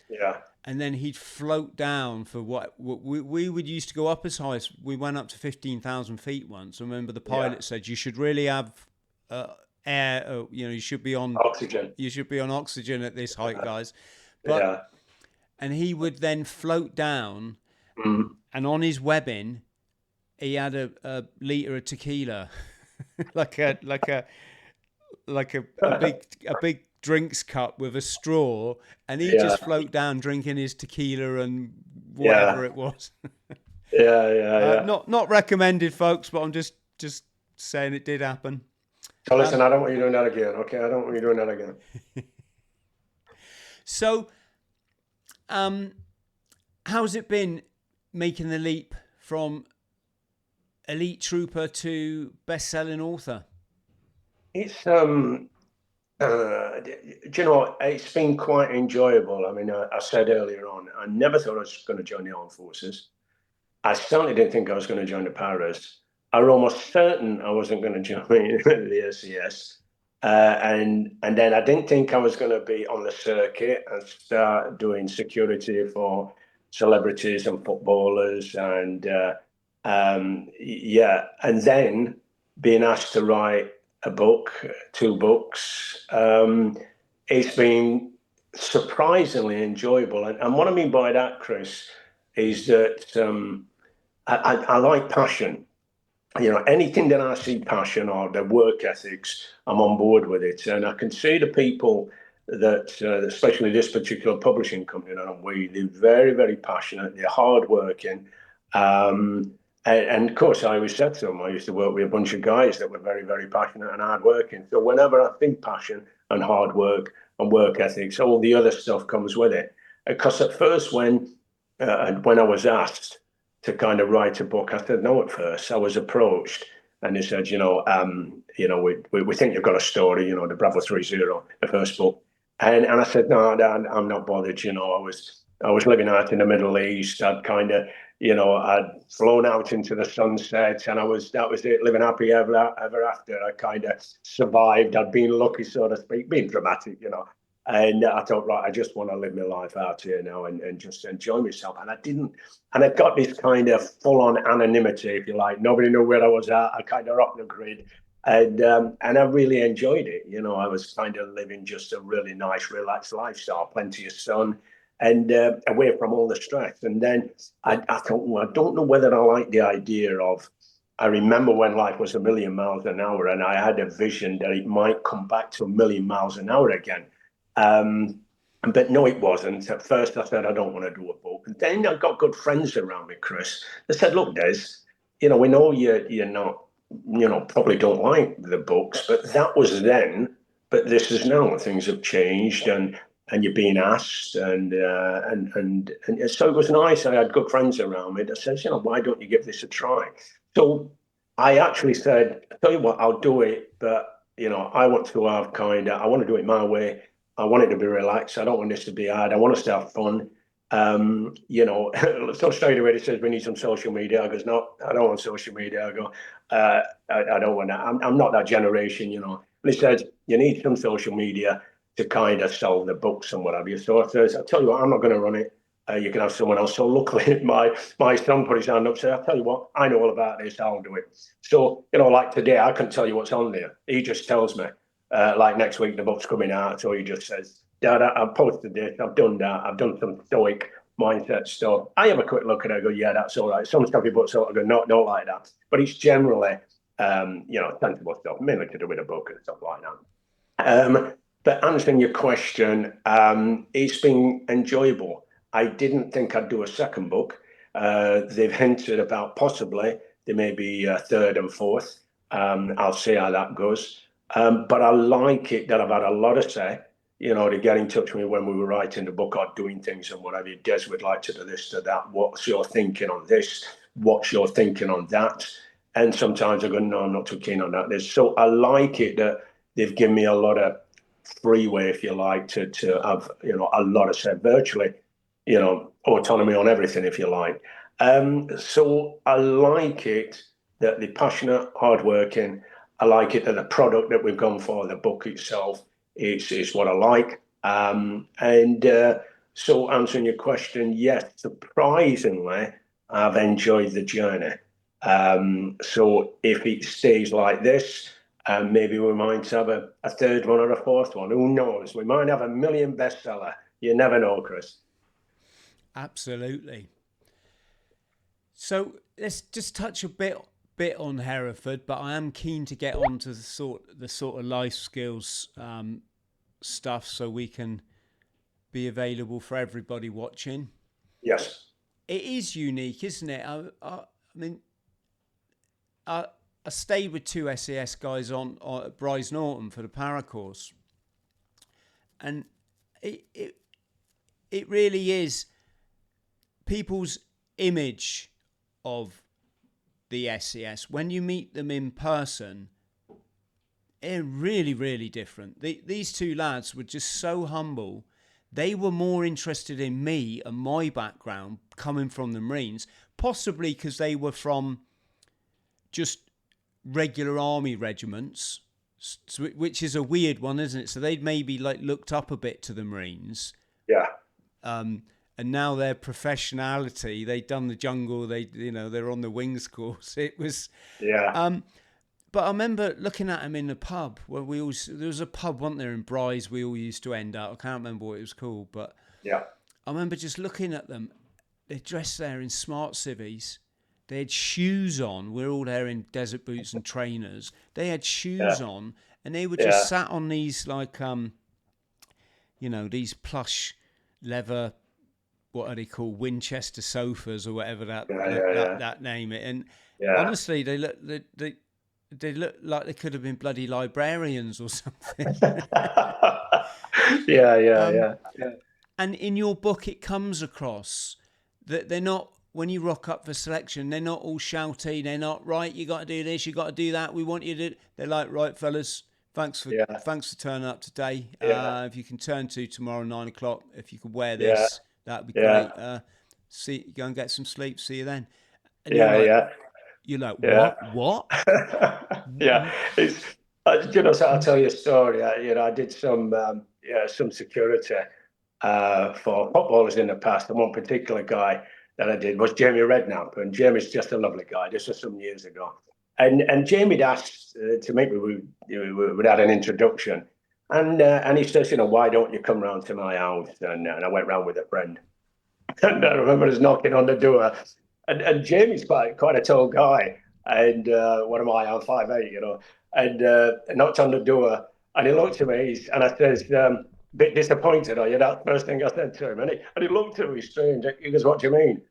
Yeah. And then he'd float down for what we would used to go up as high as, we went up to 15,000 feet once. I remember the pilot said you should really have air. You should be on oxygen. You should be on oxygen at this height, guys. But and he would then float down, and on his webbing, he had a liter of tequila, like a like a big drinks cup with a straw, and he Yeah, just float down drinking his tequila and whatever yeah, it was. yeah. Not recommended, folks, but I'm just saying it did happen. So listen, I don't want you doing that again, okay? I don't want you doing that again. So, how's it been making the leap from elite trooper to best-selling author? It's do you know, it's been quite enjoyable. I mean, I said earlier on, I never thought I was going to join the armed forces. I certainly didn't think I was going to join the Paras. I was almost certain I wasn't going to join the SAS. And then I didn't think I was going to be on the circuit and start doing security for celebrities and footballers. And yeah, and then being asked to write a book, 2 books. It's been surprisingly enjoyable. And what I mean by that, Chris, is that I like passion. You know, anything that I see passion or the work ethics, I'm on board with it. And I can see the people that, especially this particular publishing company that I'm with, they're very, very passionate. They're hardworking. And of course, I always said to them, I used to work with a bunch of guys that were very, very passionate and hardworking. So whenever I think passion and hard work and work ethics, all the other stuff comes with it. Because at first, when I was asked to kind of write a book, I said no at first. I was approached and they said, we think you've got a story, the Bravo 30, the first book. And I said, no, I'm not bothered. I was living out in the Middle East. I'd kind of, I'd flown out into the sunset, and that was it, living happy ever after. I kind of survived. I'd been lucky, so to speak, being dramatic. And I thought, right, I just want to live my life out here now and just enjoy myself. And I didn't, and I got this kind of full-on anonymity, if you like. Nobody knew where I was at. I kind of rocked the grid. And I really enjoyed it. I was kind of living just a really nice, relaxed lifestyle, plenty of sun, and away from all the stress. And then I thought, well, I don't know whether I like the idea of. I remember when life was a million miles an hour, and I had a vision that it might come back to a million miles an hour again. But no, it wasn't. At first, I said, I don't want to do a book. And then I got good friends around me, Chris. They said, look, Des, we know you're not, probably don't like the books, but that was then. But this is now. Things have changed, and you're being asked, and so it was nice. I had good friends around me that said, why don't you give this a try? So I actually said, I tell you what, I'll do it, but I want to have I want to do it my way. I want it to be relaxed. I don't want this to be hard. I want us to have fun. So straight away it says we need some social media. I goes, no, I don't want social media. I go, I don't want that. I'm not that generation, But he said, you need some social media to kind of sell the books and what have you. So I says, I tell you what, I'm not going to run it. You can have someone else. So luckily, my son put his hand up and said, I tell you what, I know all about this. I'll do it. So, like today, I couldn't tell you what's on there. He just tells me. Like next week, the book's coming out. So he just says, Dad, I've posted this. I've done that. I've done some stoic mindset stuff. I have a quick look at it. I go, yeah, that's all right. Some stuff he puts out, I go, no, not like that. But it's generally, sensible stuff, mainly to do with a book and stuff like that. But answering your question, it's been enjoyable. I didn't think I'd do a second book. They've hinted about possibly there may be a third and fourth. I'll see how that goes. But I like it that I've had a lot of say, to get in touch with me when we were writing the book or doing things and whatever. Des would like to do this, to that. What's your thinking on this? What's your thinking on that? And sometimes I go, no, I'm not too keen on that. So I like it that they've given me a lot of freeway, if you like, to have, a lot of say, virtually, autonomy on everything, if you like. So I like it that they're passionate, hardworking. I like it that the product that we've gone for, the book itself, is what I like. So answering your question, yes, surprisingly, I've enjoyed the journey. So if it stays like this, maybe we might have a third one or a fourth one. Who knows? We might have a million bestseller. You never know, Chris. Absolutely. So let's just touch a bit bit on Hereford, but I am keen to get on to the sort of life skills stuff, so we can be available for everybody watching. Yes. It is unique, isn't it? I mean, I stayed with 2 SAS guys on at Bryce Norton for the para course, and it really is people's image of the SAS. When you meet them in person, they're really, really different. These 2 lads were just so humble. They were more interested in me and my background coming from the Marines, possibly because they were from just regular army regiments, which is a weird one, isn't it? So they'd maybe like looked up a bit to the Marines. Yeah. And now their professionality, they'd done the jungle, they're on the wings course. It was, but I remember looking at them in the pub where there was a pub, wasn't there, in Bryce we all used to end up. I can't remember what it was called, but yeah, I remember just looking at them. They're dressed there in smart civvies. They had shoes on. We're all there in desert boots and trainers. They had shoes on, and they were just sat on these like, these plush leather, what are they called, Winchester sofas or whatever that name it. And honestly, they look like they could have been bloody librarians or something. yeah. And in your book, it comes across that they're not, when you rock up for selection, they're not all shouty. They're not, right, you got to do this, you got to do that. We want you to. They're like, right, fellas, thanks for turning up today. If you can turn to tomorrow 9 o'clock, if you could wear this, that'd be great. Go and get some sleep. See you then. And you're like, what? Yeah, it's. So I'll tell you a story. I did some security for footballers in the past, and one particular guy that I did was Jamie Redknapp, and Jamie's just a lovely guy. This was some years ago, and Jamie'd asked to meet me. We'd had an introduction, and he says, why don't you come round to my house? And I went round with a friend, and I remember us knocking on the door, and Jamie's quite a tall guy, and what am I? I'm 5'8", and I knocked on the door, and he looked at me, and I says, bit disappointed, are you? That's the first thing I said to him. And he looked at me strange. He goes, what do you mean?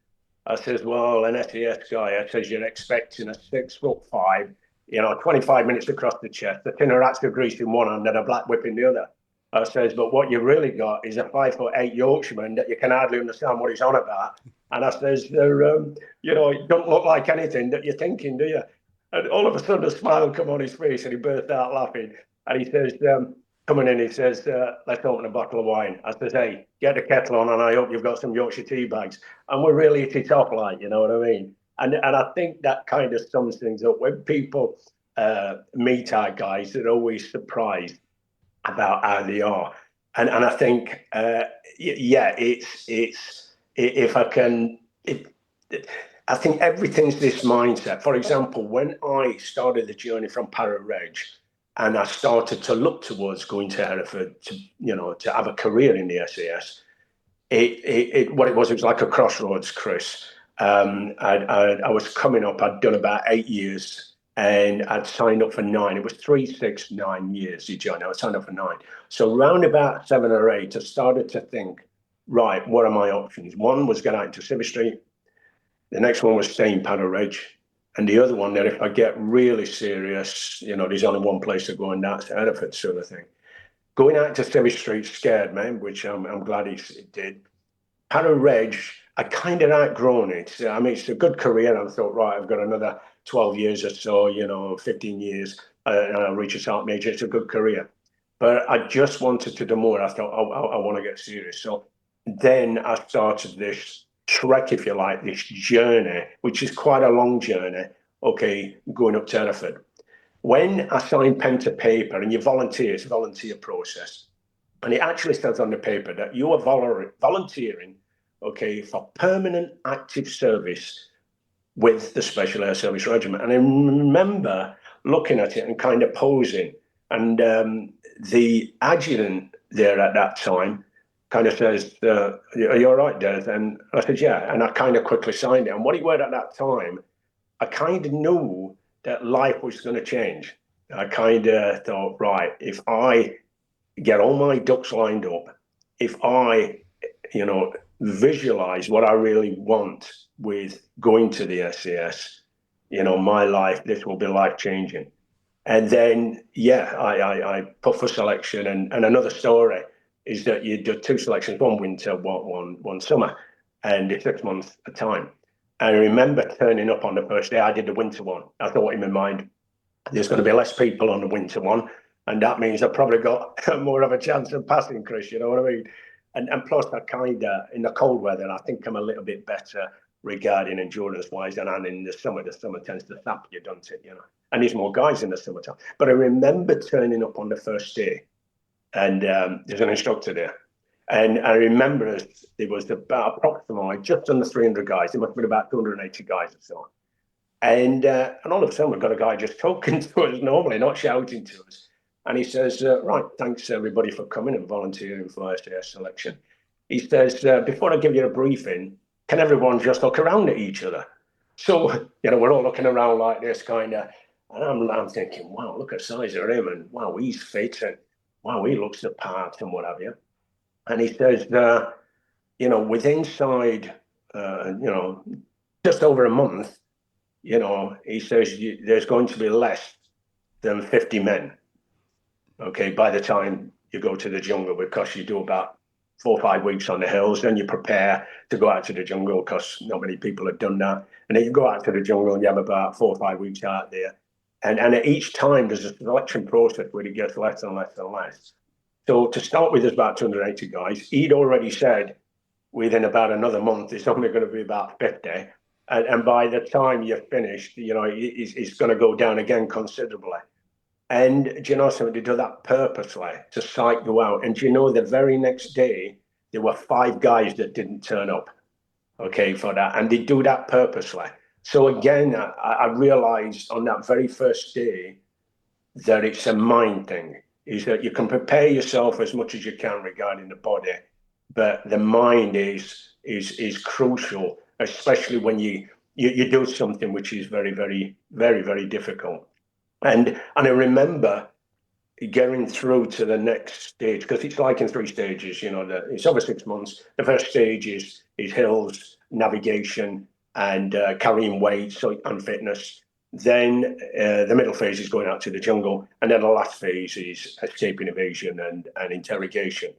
I says, well, an SAS guy. I says, you're expecting a 6'5", 25 minutes across the chest, a tin of rats of grease in one hand and a black whip in the other. I says, but what you really got is a 5'8" Yorkshireman that you can hardly understand what he's on about. And I says, they're, it don't look like anything that you're thinking, do you? And all of a sudden a smile come on his face and he burst out laughing. And he says, coming in, he says, let's open a bottle of wine. I says, hey, get the kettle on, and I hope you've got some Yorkshire tea bags. And we really hit it off, like, you know what I mean? And I think that kind of sums things up. When people meet our guys, they're always surprised about how they are. And I think, I think everything's this mindset. For example, when I started the journey from Para Reg, and I started to look towards going to Hereford to have a career in the SAS. It was like a crossroads, Chris. I was coming up. I'd done about 8 years, and I'd signed up for 9. It was 3, 6, 9 years you join. I was signed up for 9. So round about 7 or 8, I started to think, right, what are my options? One was get out into Civvy Street. The next one was stay in Para Reg. And the other one, that if I get really serious, there's only one place to go, and that's Hereford, sort of thing. Going out to Civvy Street scared me, which I'm glad it did. Para Reg, I kind of outgrown it. I mean, it's a good career. I thought, right, I've got another 12 years or so, 15 years, and I'll reach a certain age. It's a good career. But I just wanted to do more. I thought, I want to get serious. So then I started this trek, if you like, this journey, which is quite a long journey, going up to Hereford. When I signed pen to paper, and you volunteer, it's a volunteer process, and it actually says on the paper that you are volunteering, for permanent active service with the Special Air Service Regiment. And I remember looking at it and kind of posing, and the adjutant there at that time kind of says, are you all right, Des? And I said, yeah. And I kind of quickly signed it. And what it was at that time, I kind of knew that life was going to change. I kind of thought, right, if I get all my ducks lined up, if I, visualize what I really want with going to the SAS, my life, this will be life changing. And then, I put for selection. And another story is that you do 2 selections, one winter, one summer, and it's 6 months at a time. And I remember turning up on the first day. I did the winter one. I thought in my mind, there's going to be less people on the winter one, and that means I've probably got more of a chance of passing, Chris, you know what I mean? And plus, I kind of, in the cold weather, I think I'm a little bit better regarding endurance-wise than I'm in the summer. The summer tends to sap you, doesn't it, And there's more guys in the summertime. But I remember turning up on the first day, and there's an instructor there. And I remember there was about approximately just under 300 guys. There must have been about 280 guys or so. And all of a sudden, we've got a guy just talking to us normally, not shouting to us. And he says, right, thanks everybody for coming and volunteering for SAS Selection. He says, before I give you a briefing, can everyone just look around at each other? So, we're all looking around like this kind of, and I'm thinking, wow, look at the size of him, and wow, he's fit, and wow, he looks the part, and what have you. And he says, with inside, just over a month, he says there's going to be less than 50 men. Okay, by the time you go to the jungle, because you do about 4 or 5 weeks on the hills, then you prepare to go out to the jungle because not many people have done that. And then you go out to the jungle and you have about 4 or 5 weeks out there. And at each time there's a selection process where it gets less and less and less. So to start with, there's about 280 guys. He'd already said within about another month, it's only going to be about 50. And by the time you're finished, it's going to go down again considerably. And do you know something? They do that purposely to psych you out. And do you know, the very next day, there were 5 guys that didn't turn up, okay, for that. And they do that purposely. So again, I realized on that very first day that it's a mind thing, is that you can prepare yourself as much as you can regarding the body, but the mind is crucial, especially when you do something which is very, very, very, very difficult. And I remember getting through to the next stage, because it's like in 3 stages, it's over 6 months. The first stage is hills, navigation, and carrying weights and fitness. Then the middle phase is going out to the jungle. And then the last phase is escaping, evasion, and interrogation.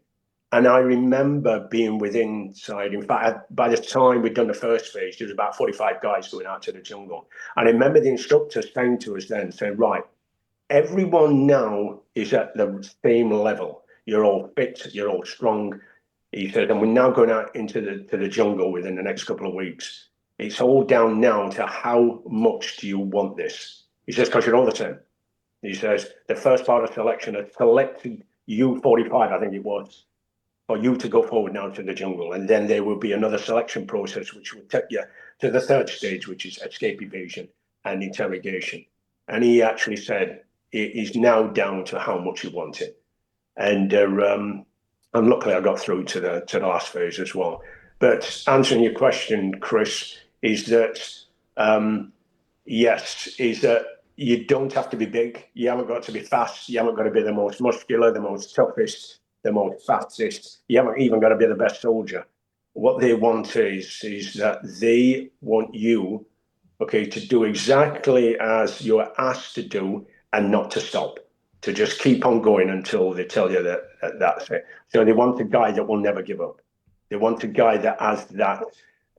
And I remember being inside. In fact, by the time we'd done the first phase, there was about 45 guys going out to the jungle. And I remember the instructor saying to us then, saying, right, everyone now is at the same level. You're all fit, you're all strong. He said, and we're now going out into the jungle within the next couple of weeks. It's all down now to how much do you want this? He says, because you're all the same. He says, the first part of selection has selected you 45, I think it was, for you to go forward now to the jungle. And then there will be another selection process, which will take you to the third stage, which is escape, evasion, and interrogation. And he actually said, it is now down to how much you want it. And luckily I got through to the last phase as well. But answering your question, Chris, is that, yes, is that you don't have to be big. You haven't got to be fast. You haven't got to be the most muscular, the most toughest, the most fastest. You haven't even got to be the best soldier. What they want is that they want you, okay, to do exactly as you're asked to do and not to stop, to just keep on going until they tell you that that's it. So they want a guy that will never give up. They want a guy that has that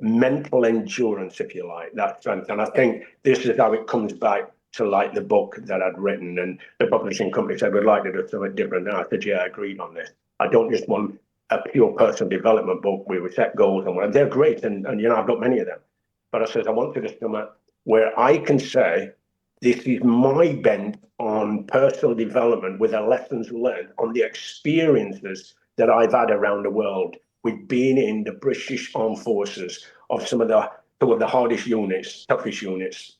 mental endurance, if you like, that strength. And I think this is how it comes back to like the book that I'd written, and the publishing company said, we'd like to do something different. And I said, yeah, I agreed on this. I don't just want a pure personal development book where we set goals and whatever. They're great, and I've got many of them. But I said, I want to do something where I can say, this is my bent on personal development with the lessons learned on the experiences that I've had around the world with being in the British Armed Forces of some of the hardest units, toughest units,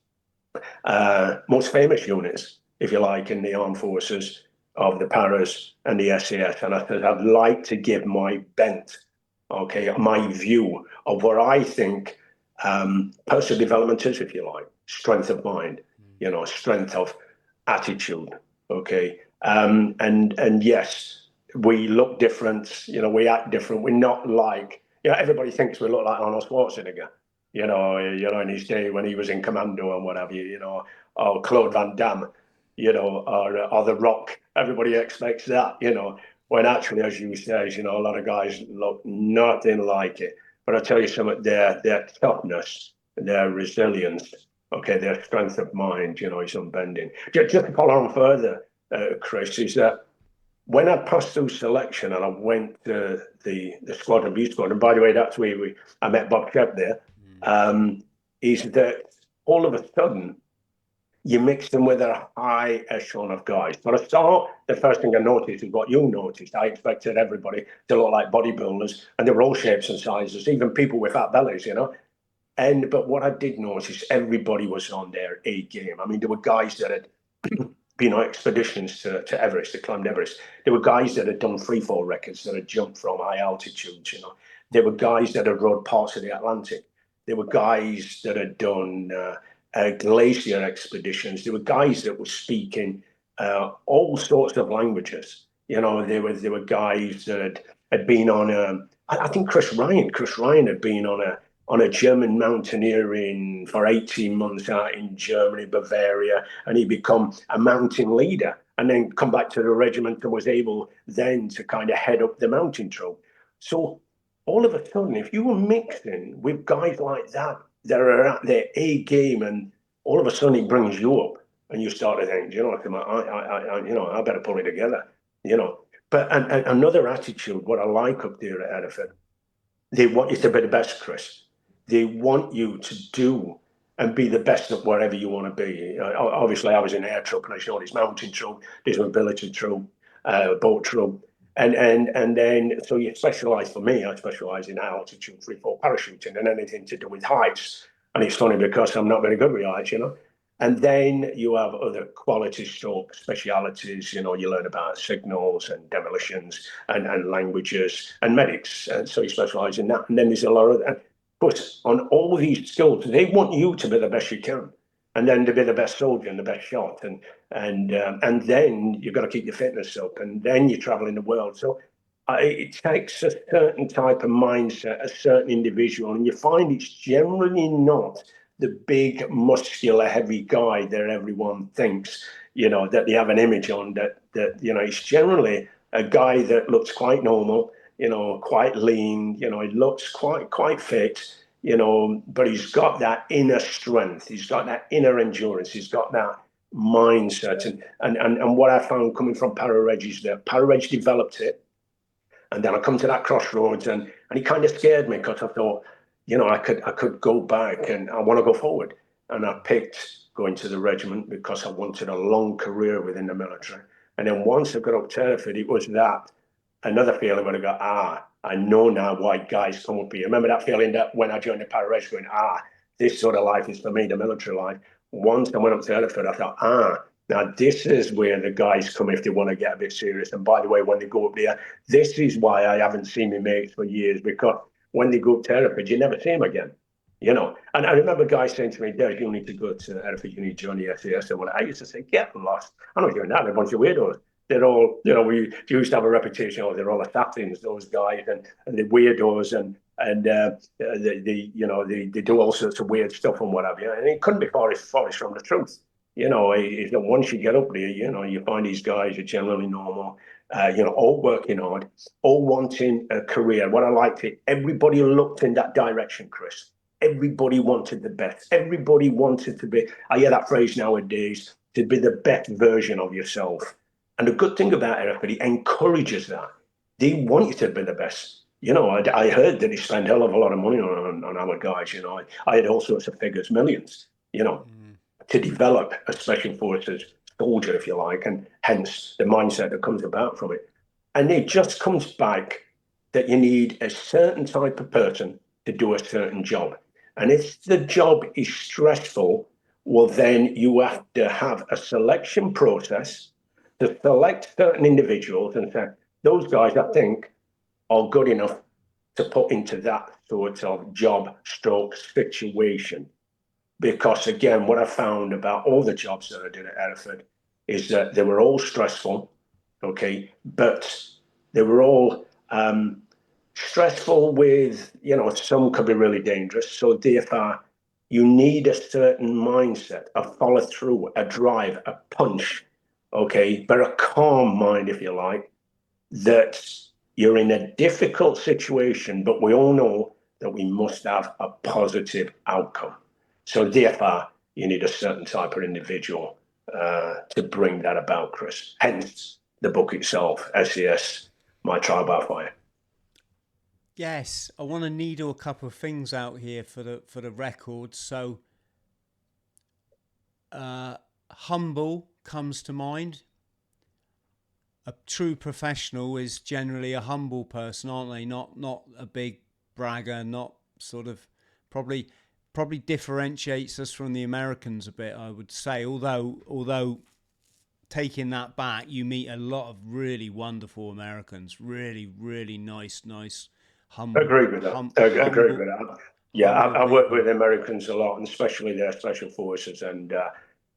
most famous units, if you like, in the armed forces of the Paras and the SAS. And I said, I'd like to give my bent, okay, my view of what I think personal development is, if you like, strength of mind. strength of attitude. Okay. And yes, we look different, we act different. We're not like, everybody thinks we look like Arnold Schwarzenegger, in his day when he was in Commando and what have you, or Claude Van Damme, or The Rock. Everybody expects that, when actually, as you say, a lot of guys look nothing like it. But I'll tell you something, their toughness, their resilience, okay, their strength of mind, is unbending. Just to follow on further, Chris, is that when I passed through selection and I went to the squadron, B squadron, and by the way, that's where I met Bob Shep there, is that all of a sudden you mix them with a high echelon of guys. For a start, the first thing I noticed is what you noticed. I expected everybody to look like bodybuilders, and they were all shapes and sizes, even people with fat bellies, But what I did notice, everybody was on their A game. I mean, there were guys that had been on expeditions to Everest, to climbed Everest. There were guys that had done free fall records, that had jumped from high altitudes, There were guys that had rode parts of the Atlantic. There were guys that had done glacier expeditions. There were guys that were speaking all sorts of languages. There were guys that had been on I think Chris Ryan had been on a German mountaineering for 18 months out in Germany, Bavaria, and he become a mountain leader and then come back to the regiment and was able then to kind of head up the mountain troop. So all of a sudden, if you were mixing with guys like that are at their A game, and all of a sudden it brings you up and you start to think, I better pull it together, But another attitude, what I like up there at Hereford, they want you to be the best, Chris. They want you to do and be the best at wherever you want to be. Obviously, I was in air troop, and I saw this mountain troop, this mobility troop, boat troop. And then, so you specialise, for me, I specialise in altitude, free fall parachuting, and anything to do with heights. And it's funny because I'm not very good with heights, And then you have other quality stroke specialities, you learn about signals and demolitions and languages and medics. And so you specialise in that. And then there's a lot of, but on all these skills, they want you to be the best you can, and then to be the best soldier and the best shot, and then you've got to keep your fitness up, and then you're traveling the world. So it takes a certain type of mindset, a certain individual, and you find it's generally not the big, muscular, heavy guy that everyone thinks, that they have an image on. That it's generally a guy that looks quite normal, quite lean, he looks quite fit, but he's got that inner strength, he's got that inner endurance, he's got that mindset. And what I found coming from Para-Reg is that Para-Reg developed it. And then I come to that crossroads, and he kind of scared me, because I thought, I could go back and I want to go forward. And I picked going to the regiment because I wanted a long career within the military. And then once I got up to Hereford, it was that another feeling when I go, I know now why guys come up here. Remember that feeling that when I joined the Para-Reg, going, this sort of life is for me, the military life. Once I went up to Hereford, I thought, now this is where the guys come if they want to get a bit serious. And by the way, when they go up there, this is why I haven't seen my mates for years, because when they go up to Hereford, you never see them again. And I remember guys saying to me, Des, you need to go to Hereford, you need to join the SAS. And I used to say, get lost. I'm not doing that. They're a bunch of weirdos. They're all, we used to have a reputation, they're all assassins, those guys, and the weirdos, and they do all sorts of weird stuff and what have you. And it couldn't be far from the truth. Is that once you get up there, you find these guys are generally normal, all working hard, all wanting a career. What I liked it, everybody looked in that direction, Chris. Everybody wanted the best. Everybody wanted to be, I hear that phrase nowadays, to be the best version of yourself. And the good thing about Hereford, he encourages that. They want you to be the best. I heard that he spent a hell of a lot of money on our guys. I had all sorts of figures, millions, to develop a special forces soldier, if you like, and hence the mindset that comes about from it. And it just comes back that you need a certain type of person to do a certain job. And if the job is stressful, well, then you have to have a selection process to select certain individuals and say, those guys, I think, are good enough to put into that sort of job stroke situation. because again, what I found about all the jobs that I did at Hereford is that they were all stressful, okay, but they were all stressful with, some could be really dangerous. So therefore, you need a certain mindset, a follow through, a drive, a punch, okay, but a calm mind, if you like, that you're in a difficult situation, but we all know that we must have a positive outcome. So therefore, you need a certain type of individual to bring that about, Chris. Hence the book itself, SAS, My Trial by Fire. Yes, I want to needle a couple of things out here for the record. So, humble comes to mind. A true professional is generally a humble person, aren't they? Not a big bragger. Not sort of probably differentiates us from the Americans a bit, I would say. Although taking that back, you meet a lot of really wonderful Americans. Really, really nice. Humble, Agree with that. Agree with that. Yeah, I work with Americans a lot, and especially their special forces, and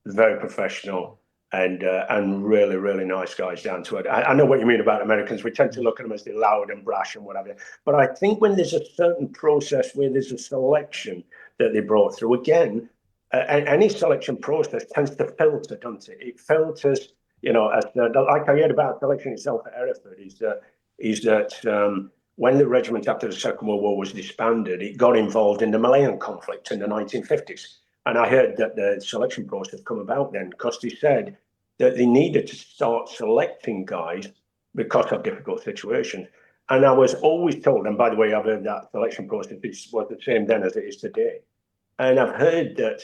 very professional and really, really nice guys down to it. I know what you mean about Americans. We tend to look at them as they're loud and brash and whatever. But I think when there's a certain process where there's a selection that they brought through, again, any selection process tends to filter, doesn't it? It filters, like I heard about selection itself at Hereford, is that when the regiment after the Second World War was disbanded, it got involved in the Malayan conflict in the 1950s. And I heard that the selection process come about then because they said that they needed to start selecting guys because of difficult situations. And I was always told, and by the way, I've heard that selection process was the same then as it is today. And I've heard that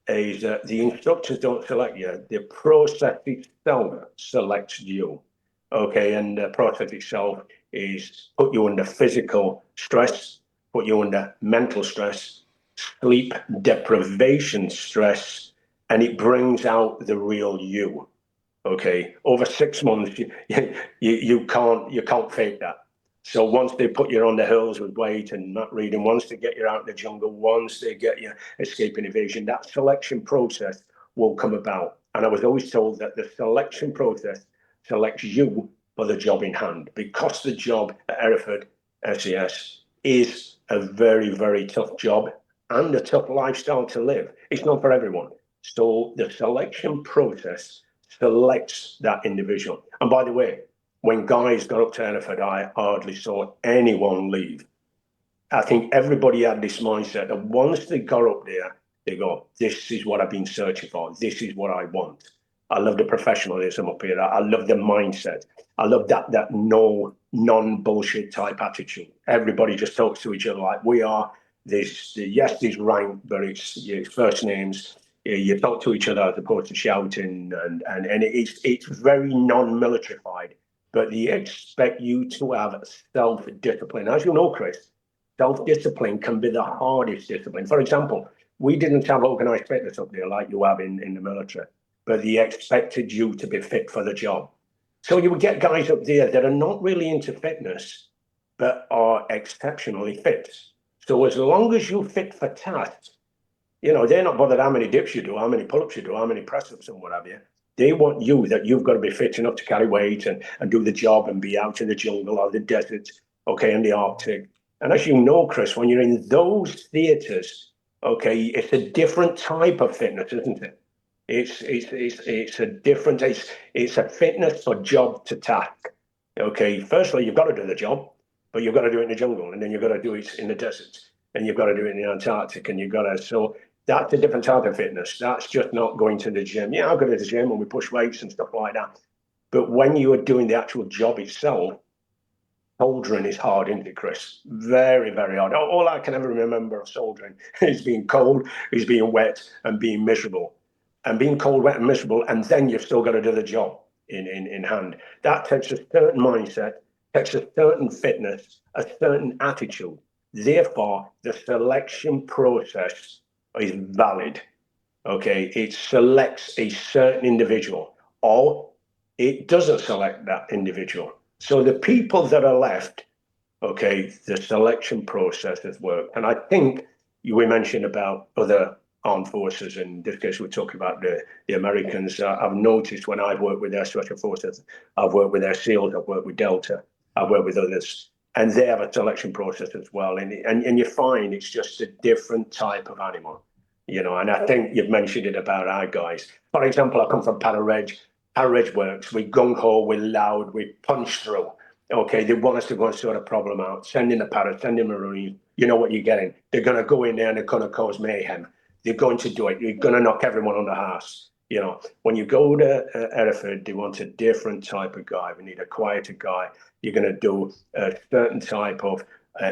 the instructors don't select you, the process itself selects you. Okay, and the process itself is put you under physical stress, put you under mental stress, sleep deprivation stress, and it brings out the real you. Okay, over 6 months, you can't fake that. So once they put you on the hills with weight and not reading, once they get you out in the jungle, once they get you escaping evasion, that selection process will come about. And I was always told that the selection process selects you for the job in hand, because the job at Hereford SAS is a very, very tough job and a tough lifestyle to live. It's not for everyone. So the selection process selects that individual. And by the way, when guys got up to Hereford, I hardly saw anyone leave. I think everybody had this mindset that once they got up there, they go, this is what I've been searching for. This is what I want. I love the professionalism up here. I love the mindset. I love that no non-bullshit type attitude. Everybody just talks to each other like we are. There's rank, but it's first names. You talk to each other as opposed to shouting, and it's very non-militarified. But they expect you to have self-discipline. As you know, Chris, self-discipline can be the hardest discipline. For example, we didn't have organized fitness up there like you have in the military, but they expected you to be fit for the job. So you would get guys up there that are not really into fitness, but are exceptionally fit. So as long as you're fit for tasks, they're not bothered how many dips you do, how many pull-ups you do, how many press-ups and what have you. They want that you've got to be fit enough to carry weight and do the job and be out in the jungle or the desert, okay, in the Arctic. And as you know, Chris, when you're in those theatres, okay, it's a different type of fitness, isn't it? It's a fitness for job to task. Okay, firstly, you've got to do the job, but you've got to do it in the jungle, and then you've got to do it in the desert, and you've got to do it in the Antarctic, and you've got to, so that's a different type of fitness. That's just not going to the gym. Yeah, I'll go to the gym and we push weights and stuff like that. But when you are doing the actual job itself, soldiering is hard, isn't it, Chris? Very, very hard. All I can ever remember of soldiering is being cold, is being wet and being miserable. And being cold, wet and miserable, and then you've still got to do the job in hand. That takes a certain mindset, takes a certain fitness, a certain attitude. Therefore, the selection process is valid. Okay, it selects a certain individual, or it doesn't select that individual. So the people that are left, okay, the selection process has worked. And I think we mentioned about other armed forces. In this case, we're talking about the Americans. I've noticed when I've worked with their special forces, I've worked with their SEALs, I've worked with Delta, I've worked with others, and they have a selection process as well. And you find it's just a different type of animal, you know. And I think you've mentioned it about our guys. For example, I come from Para-Reg. Para-Reg works. We gung-ho, we're loud, we punch through. Okay, they want us to go and sort a problem out. Send in the para, send in Marine. You know what you're getting. They're going to go in there and they're going to cause mayhem. They're going to do it. You're going to knock everyone on the arse. You know, when you go to Hereford, they want a different type of guy. We need a quieter guy. You're going to do a certain type of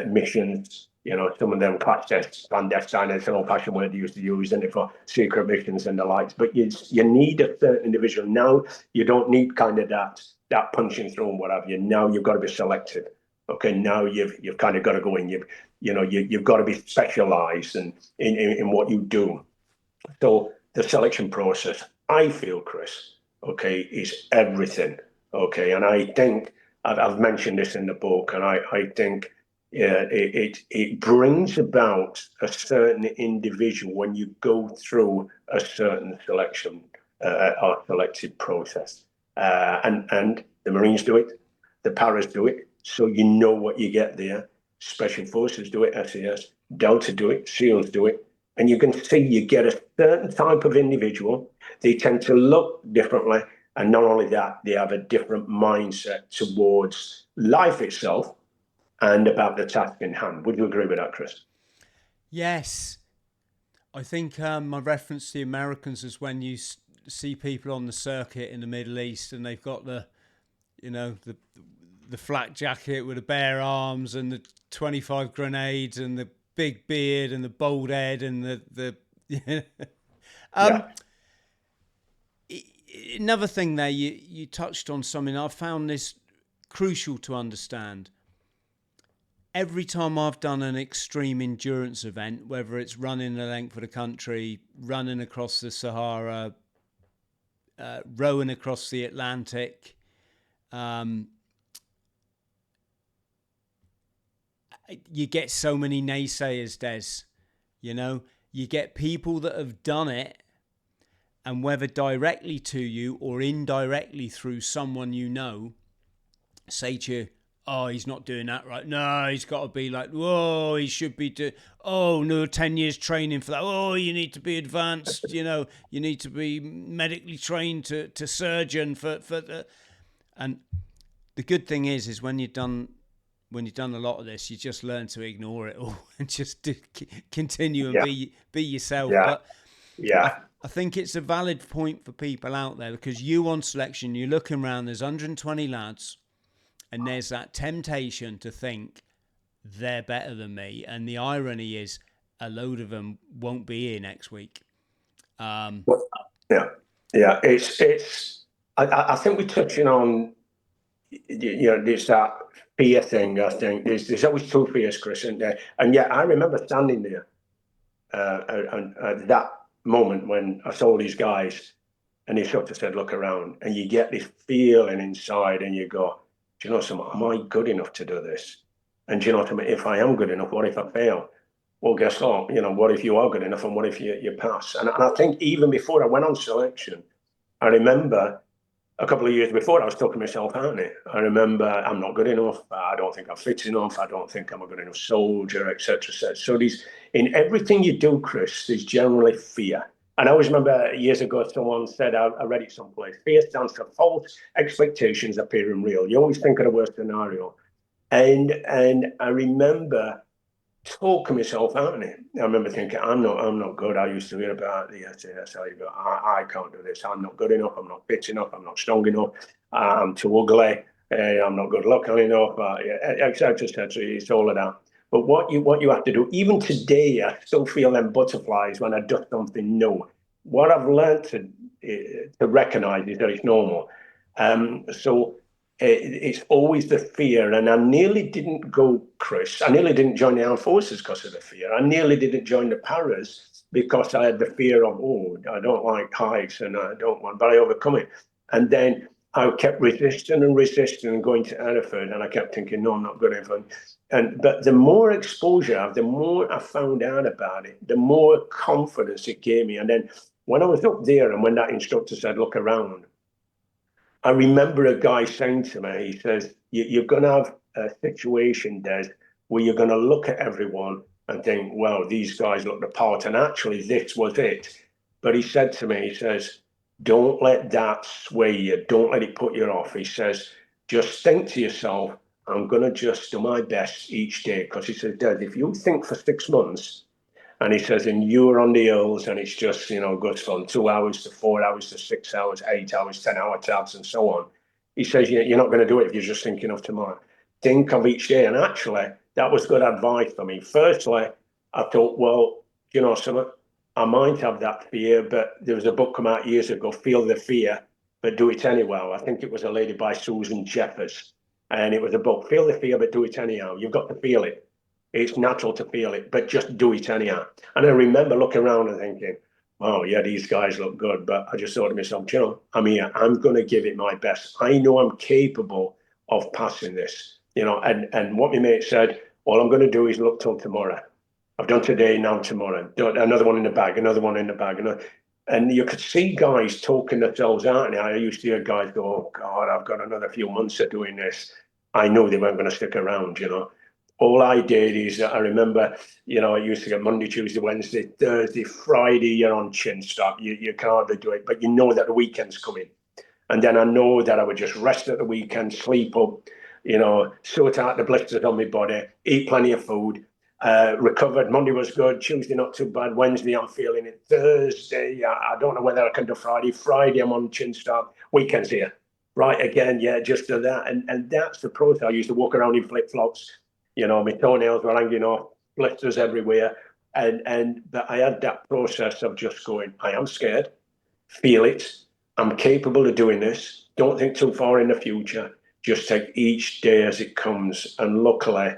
missions. You know, some of them clandestine, it's an old-fashioned word they used to use, and for secret missions and the likes. But you need a certain individual. Now you don't need kind of that punching through and what have you. Now you've got to be selective. Okay, now you've kind of got to go in. You've got to be specialised in what you do. So the selection process, I feel, Chris, okay, is everything. Okay, and I think I've mentioned this in the book, and I think it brings about a certain individual when you go through a certain selection or selected process. And the Marines do it, the Paras do it, so you know what you get there. Special Forces do it, SAS, Delta do it, SEALs do it, and you can see you get a certain type of individual. They tend to look differently, and not only that, they have a different mindset towards life itself and about the task in hand. Would you agree with that, Chris? Yes. I think my reference to the Americans is when you see people on the circuit in the Middle East and they've got the flak jacket with the bare arms and the 25 grenades and the big beard and the bald head and the Another thing there, you touched on something. I found this crucial to understand. Every time I've done an extreme endurance event, whether it's running the length of the country, running across the Sahara, rowing across the Atlantic, you get so many naysayers, Des. You know, you get people that have done it, and whether directly to you or indirectly through someone you know, say to you, oh, he's not doing that right. No, he's got to be like, whoa, he should be doing, oh, no, 10 years training for that. Oh, you need to be advanced, you know, you need to be medically trained to surgeon for the... And the good thing is when you've done a lot of this, you just learn to ignore it all and just continue and be yourself. Yeah. But I think it's a valid point for people out there, because you on selection, you're looking around, there's 120 lads, and there's that temptation to think they're better than me. And the irony is a load of them won't be here next week. It's I think we're touching on, there's that fear thing. I think there's always two fears, Chris, isn't there? And yeah, I remember standing there at that moment when I saw these guys, and they sort of said, look around, and you get this feeling inside, and you go, do you know something? Am I good enough to do this? And do you know what I mean? If I am good enough, what if I fail? Well, guess what? What if you are good enough, and what if you pass? And I think even before I went on selection, I remember a couple of years before, I was talking myself out of it. I remember I'm not good enough. I don't think I'm fit enough. I don't think I'm a good enough soldier, etc. So in everything you do, Chris, there's generally fear. And I always remember years ago, someone said, I read it someplace, fear stands for false expectations appearing real. You always think of the worst scenario. And I remember talking myself out of it. I remember thinking, I'm not good. I used to hear about the SAS, how you go, I can't do this. I'm not good enough. I'm not fit enough. I'm not strong enough. I'm too ugly. I'm not good looking enough, etc. It's all of that. But what you have to do, even today, I still feel them butterflies when I do something new. What I've learned to recognize is that it's normal. So it's always the fear. And I nearly didn't go, Chris. I nearly didn't join the armed forces because of the fear. I nearly didn't join the paras because I had the fear of, I don't like heights and I don't want, but I overcome it. And then I kept resisting and resisting and going to Hereford, and I kept thinking, no, I'm not going to. But the more exposure I have, the more I found out about it, the more confidence it gave me. And then when I was up there, and when that instructor said, look around, I remember a guy saying to me, he says, you're going to have a situation, Des, where you're going to look at everyone and think, well, these guys look the part, and actually this was it. But he said to me, he says, don't let that sway you. Don't let it put you off. He says, just think to yourself, I'm going to just do my best each day. Because he says, Des, if you think for 6 months, and he says, and you're on the hills and it's just, good fun, 2 hours to 4 hours to 6 hours, 8 hours, 10-hour tabs and so on. He says, you're not going to do it if you're just thinking of tomorrow. Think of each day. And actually, that was good advice for me. Firstly, I thought, well, something, I might have that fear, but there was a book come out years ago, Feel the Fear, but Do It Anyway. I think it was a lady by Susan Jeffers. And it was a book, Feel the Fear, but Do It Anyhow. You've got to feel it. It's natural to feel it, but just do it anyhow. And I remember looking around and thinking, oh, yeah, these guys look good. But I just thought to myself, I'm here. I'm going to give it my best. I know I'm capable of passing this, and what my mate said, all I'm going to do is look till tomorrow. I've done today, now tomorrow. Another one in the bag, another one in the bag. And you could see guys talking themselves out. And I used to hear guys go, oh, God, I've got another few months of doing this. I know they weren't going to stick around, All I did is, I remember, I used to get Monday, Tuesday, Wednesday, Thursday, Friday, you're on chin strap. You can hardly do it, but you know that the weekend's coming. And then I know that I would just rest at the weekend, sleep up, sort out the blisters on my body, eat plenty of food, recovered. Monday was good, Tuesday not too bad, Wednesday I'm feeling it, Thursday, I don't know whether I can do Friday. Friday I'm on chin strap, weekend's here. Right again, yeah, just do that. And that's the process. I used to walk around in flip-flops. My toenails were hanging off, blisters everywhere. But I had that process of just going, I am scared, feel it. I'm capable of doing this. Don't think too far in the future. Just take each day as it comes. And luckily,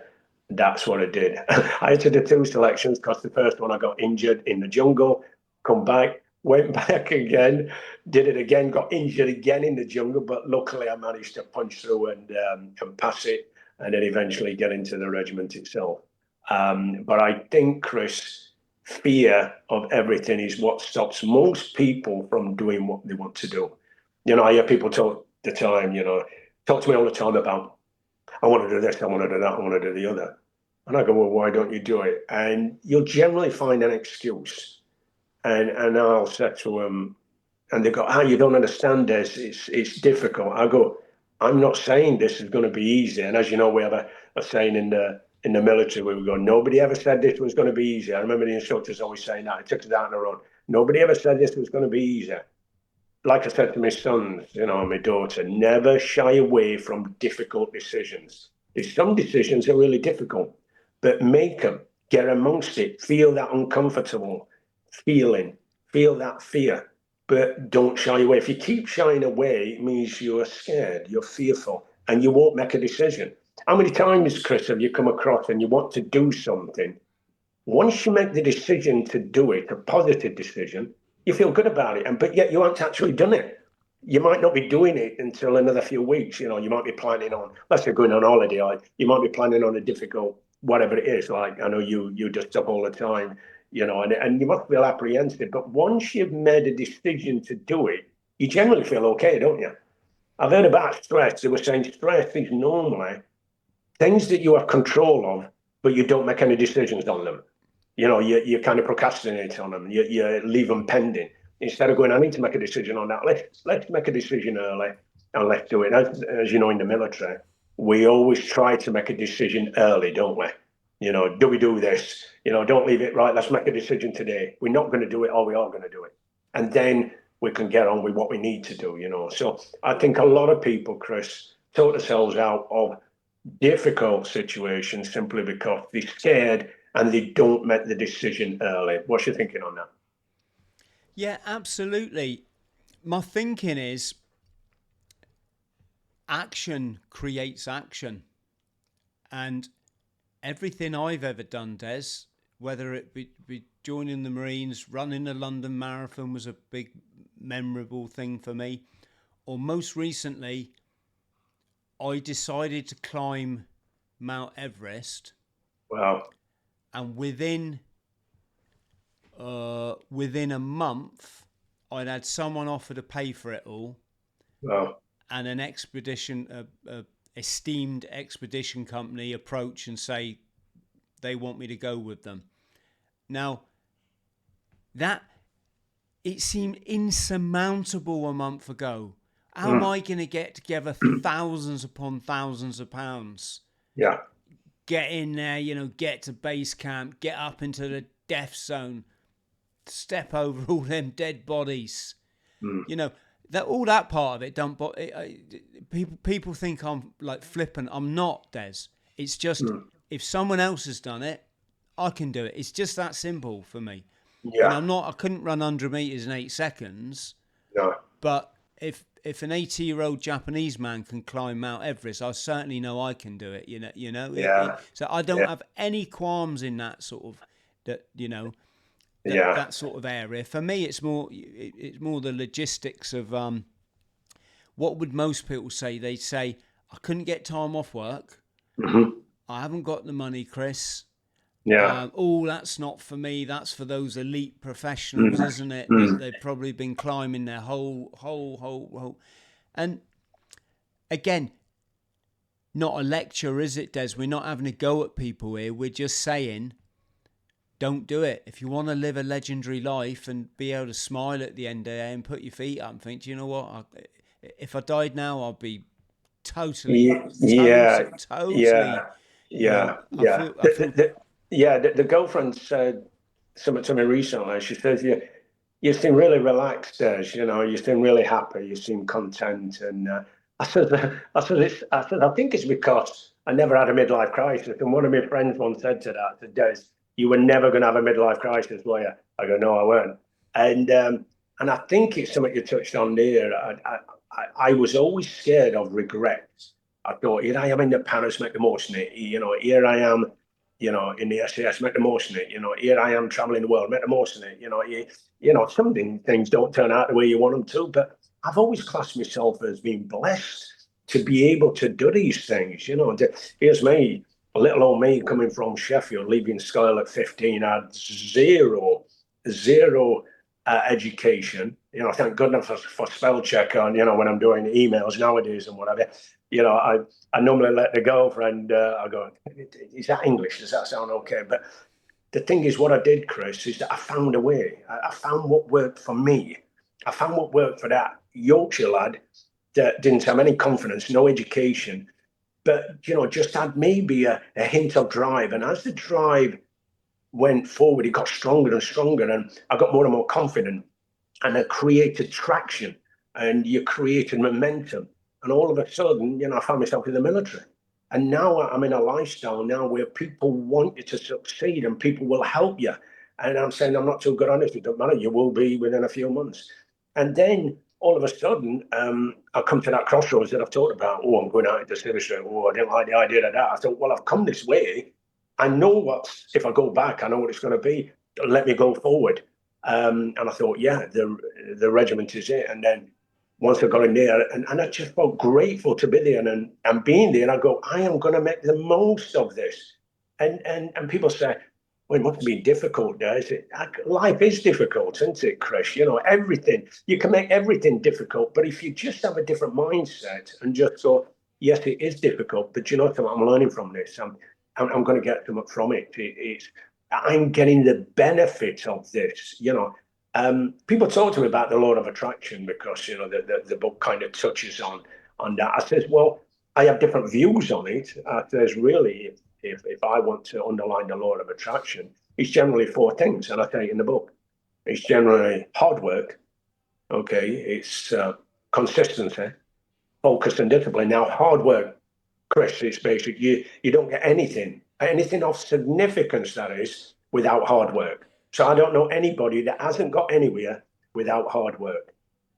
that's what I did. I had to do 2 selections because the first one I got injured in the jungle, come back, went back again, did it again, got injured again in the jungle. But luckily, I managed to punch through and pass it, and then eventually get into the regiment itself. But I think, Chris, fear of everything is what stops most people from doing what they want to do. I hear people talk to me all the time about, I want to do this, I want to do that, I want to do the other. And I go, well, why don't you do it? And you'll generally find an excuse. And I'll say to them, and they go, you don't understand this, it's difficult. I go, I'm not saying this is going to be easy. And as you know, we have a saying in the military where we go, nobody ever said this was going to be easy. I remember the instructors always saying that. It took us out on the road. Nobody ever said this was going to be easy. Like I said to my sons, my daughter, never shy away from difficult decisions. There's some decisions that are really difficult, but make them, get amongst it, feel that uncomfortable feeling, feel that fear. But don't shy away. If you keep shying away, it means you're scared, you're fearful, and you won't make a decision. How many times, Chris, have you come across and you want to do something? Once you make the decision to do it, a positive decision, you feel good about it, but yet you haven't actually done it. You might not be doing it until another few weeks. You might be planning on, let's say going on holiday, you might be planning on a difficult, whatever it is. Like I know you do stuff all the time. And you must feel apprehensive. But once you've made a decision to do it, you generally feel okay, don't you? I've heard about stress. They were saying stress is normally things that you have control of, but you don't make any decisions on them. You kind of procrastinate on them. You leave them pending. Instead of going, I need to make a decision on that. Let's make a decision early and let's do it. As you know, in the military, we always try to make a decision early, don't we? Do we do this? Don't leave it, right, let's make a decision today. We're not going to do it, or we are going to do it. And then we can get on with what we need to do, So I think a lot of people, Chris, talk themselves out of difficult situations simply because they're scared and they don't make the decision early. What's your thinking on that? Yeah, absolutely. My thinking is action creates action. And everything I've ever done, Des, whether it be joining the Marines, running the London Marathon was a big memorable thing for me, or most recently, I decided to climb Mount Everest. Wow. And within a month, I'd had someone offer to pay for it all. Wow. And an expedition, a esteemed expedition company approach and say they want me to go with them. Now, that it seemed insurmountable a month ago. How am I going to get together thousands upon thousands of pounds? Yeah. Get in there, get to base camp, get up into the death zone, step over all them dead bodies. That all that part of it don't. People think I'm like flippant. I'm not, Des. It's just if someone else has done it, I can do it. It's just that simple for me. Yeah. I couldn't run 100 meters in 8 seconds. No. But if an 80-year-old Japanese man can climb Mount Everest, I certainly know I can do it. Yeah. So I don't have any qualms in that sort of that sort of area. For me, it's more the logistics of what would most people say? They'd say, I couldn't get time off work. I haven't got the money, Chris. Yeah. That's not for me. That's for those elite professionals, isn't it? They've probably been climbing their whole. And again, not a lecture, is it, Des? We're not having a go at people here. We're just saying, don't do it. If you want to live a legendary life and be able to smile at the end of the day and put your feet up and think, do you know what? If I died now, I'd be totally. The girlfriend said something to me recently. She says, you seem really relaxed, Des. You seem really happy. You seem content. And I said, I think it's because I never had a midlife crisis. And one of my friends once said to that, to Des, you were never going to have a midlife crisis, were you? I go, no, I weren't. And I think it's something you touched on there. I was always scared of regret. I thought, here I am in the Paris, make the most of it. Here I am, in the SAS, make the most of it. Here I am traveling the world, make the most of it. Some things don't turn out the way you want them to, but I've always classed myself as being blessed to be able to do these things. Here's me, a little old me coming from Sheffield, leaving school at 15, had zero education. Thank goodness for spell check on, when I'm doing emails nowadays and whatever. I normally let the girlfriend, I go, is that English? Does that sound okay? But the thing is, what I did, Chris, is that I found a way. I found what worked for me. I found what worked for that Yorkshire lad that didn't have any confidence, no education, but, just had maybe a hint of drive. And as the drive went forward, it got stronger and stronger, and I got more and more confident, and I created traction, and you created momentum. And all of a sudden, I found myself in the military. And now I'm in a lifestyle now where people want you to succeed and people will help you. And I'm saying, I'm not too good on it. It doesn't matter. You will be within a few months. And then all of a sudden, I come to that crossroads that I've talked about. Oh, I'm going out into service. Oh, I didn't like the idea of that. I thought, well, I've come this way. I know if I go back, I know what it's going to be. Let me go forward. And I thought, yeah, the regiment is it. And then once I got in there, and I just felt grateful to be there and being there. And I go, I am going to make the most of this. And people say, well, it must be difficult, does it? Life is difficult, isn't it, Chris? Everything, you can make everything difficult. But if you just have a different mindset and just go, yes, it is difficult, but you know something, I'm learning from this. I'm going to get something from it. I'm getting the benefit of this. People talk to me about the law of attraction because the book kind of touches on that. I says, well, I have different views on it. There's really, if I want to underline the law of attraction, it's generally 4 things, and I tell you in the book. It's generally hard work. Okay, it's consistency, focus, and discipline. Now, hard work, Chris, it's basic. You don't get anything of significance, that is, without hard work. So I don't know anybody that hasn't got anywhere without hard work.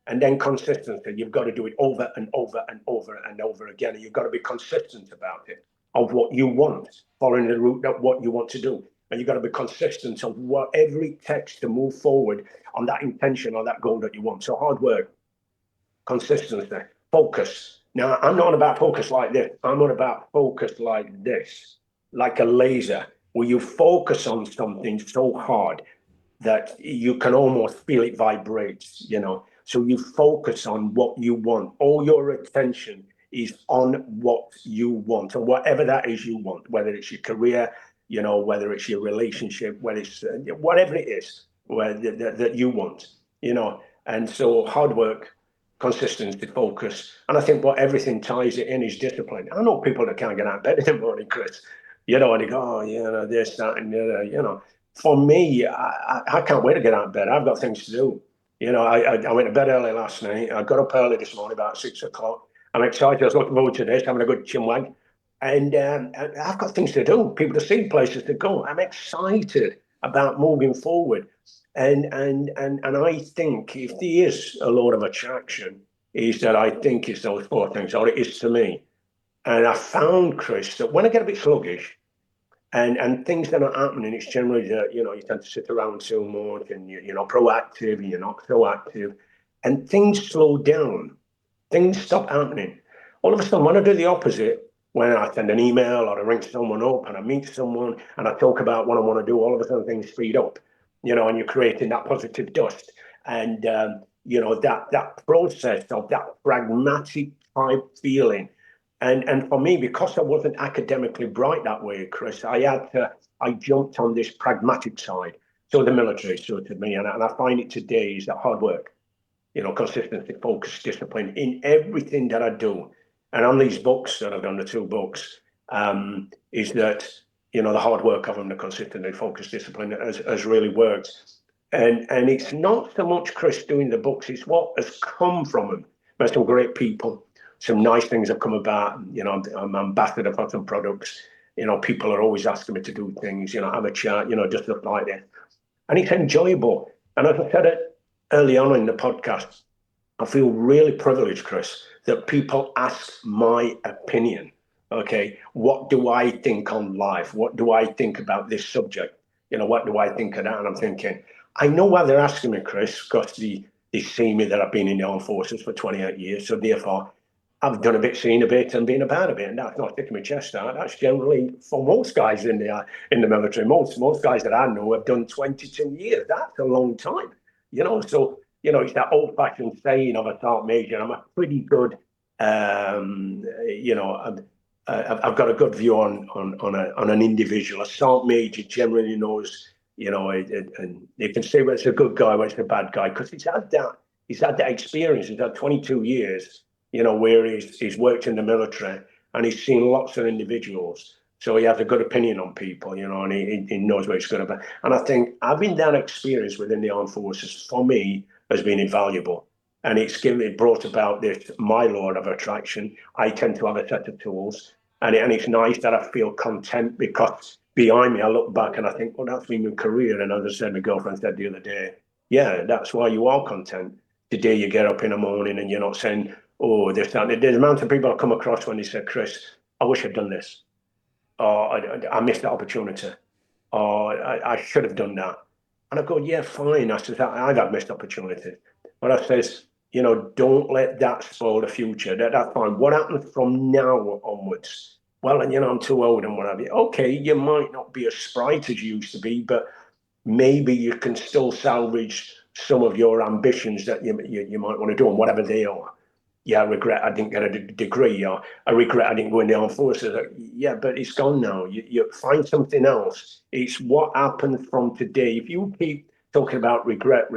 And then consistency. You've got to do it over and over and over and over again. And you've got to be consistent about it, of what you want, following the route of what you want to do. And you've got to be consistent of whatever it takes to move forward on that intention or that goal that you want. So hard work, consistency, focus. Now, I'm not on about focus like this. I'm on about focus like this, like a laser, where you focus on something so hard that you can almost feel it vibrate, you know. So you focus on what you want. All your attention is on what you want, and whatever that is you want, whether it's your career, you know, whether it's your relationship, whether it's whatever it is that you want, you know. And so hard work, consistency, focus, and I think what everything ties it in is discipline. I know people that can't get out of bed in the morning, Chris, you know, and they go, oh, you know, this, that, and you know. For me, I can't wait to get out of bed. I've got things to do. You know, I went to bed early last night. I got up early this morning, about 6 o'clock. I'm excited. I was looking forward to this, having a good chinwag. And I've got things to do, people to see, places to go. I'm excited about moving forward. And I think if there is a law of attraction, is that I think it's those four things, or it is to me. And I found, Chris, that when I get a bit sluggish, and things that are happening, it's generally that, you know, you tend to sit around too much and you're not proactive and you're not so active, and things slow down, things stop happening. All of a sudden, when I do the opposite, when I send an email or I ring someone up and I meet someone and I talk about what I want to do, all of a sudden things speed up, you know, and you're creating that positive dust. And, you know, that process of that pragmatic type feeling. And for me, because I wasn't academically bright that way, Chris, I jumped on this pragmatic side. So the military suited me, and I find it today is that hard work, you know, consistency, focus, discipline in everything that I do. And on these books that I've done, the two books, is that, you know, the hard work of them, the consistency, focus, discipline has really worked. And it's not so much Chris doing the books, it's what has come from them. Met some great people. Some nice things have come about. You know, I'm ambassador for some products. You know, people are always asking me to do things, you know, have a chat, you know, just stuff like this. And it's enjoyable. And as I said it early on in the podcast, I feel really privileged, Chris, that people ask my opinion. Okay, what do I think on life? What do I think about this subject? You know, what do I think of that? And I'm thinking, I know why they're asking me, Chris, because they see me that I've been in the armed forces for 28 years. So therefore, I've done a bit, seen a bit, and been about a bit, and that's not sticking my chest out. That's generally for most guys in the military. Most guys that I know have done 22 years. That's a long time, you know. So you know, it's that old-fashioned saying of a sergeant major. I'm a pretty good, you know, I've got a good view on an individual. A sergeant major generally knows, you know, and you can say whether it's a good guy, whether it's a bad guy, because he's had that experience. He's had 22 years. You know, where he's worked in the military and he's seen lots of individuals. So he has a good opinion on people, you know, and he knows what he's good about. And I think having that experience within the armed forces, for me, has been invaluable. And it brought about this, my law of attraction. I tend to have a set of tools. And it's nice that I feel content, because behind me, I look back and I think, well, that's been my career. And as I said, my girlfriend said the other day, yeah, that's why you are content. Today you get up in the morning and you're not saying, oh, there's the amount of people I come across when they say, Chris, I wish I'd done this, or I missed that opportunity, or I should have done that. And I go, yeah, fine. I said, I've had missed opportunities. But I says, you know, don't let that spoil the future. That's fine. What happens from now onwards? Well, and you know, I'm too old and what have you. Okay, you might not be as sprite as you used to be, but maybe you can still salvage some of your ambitions that you might want to do, and whatever they are. Yeah, I regret I didn't get a degree, or I regret I didn't go in the armed forces. Yeah, but it's gone now. You find something else. It's what happens from today. If you keep talking about regret,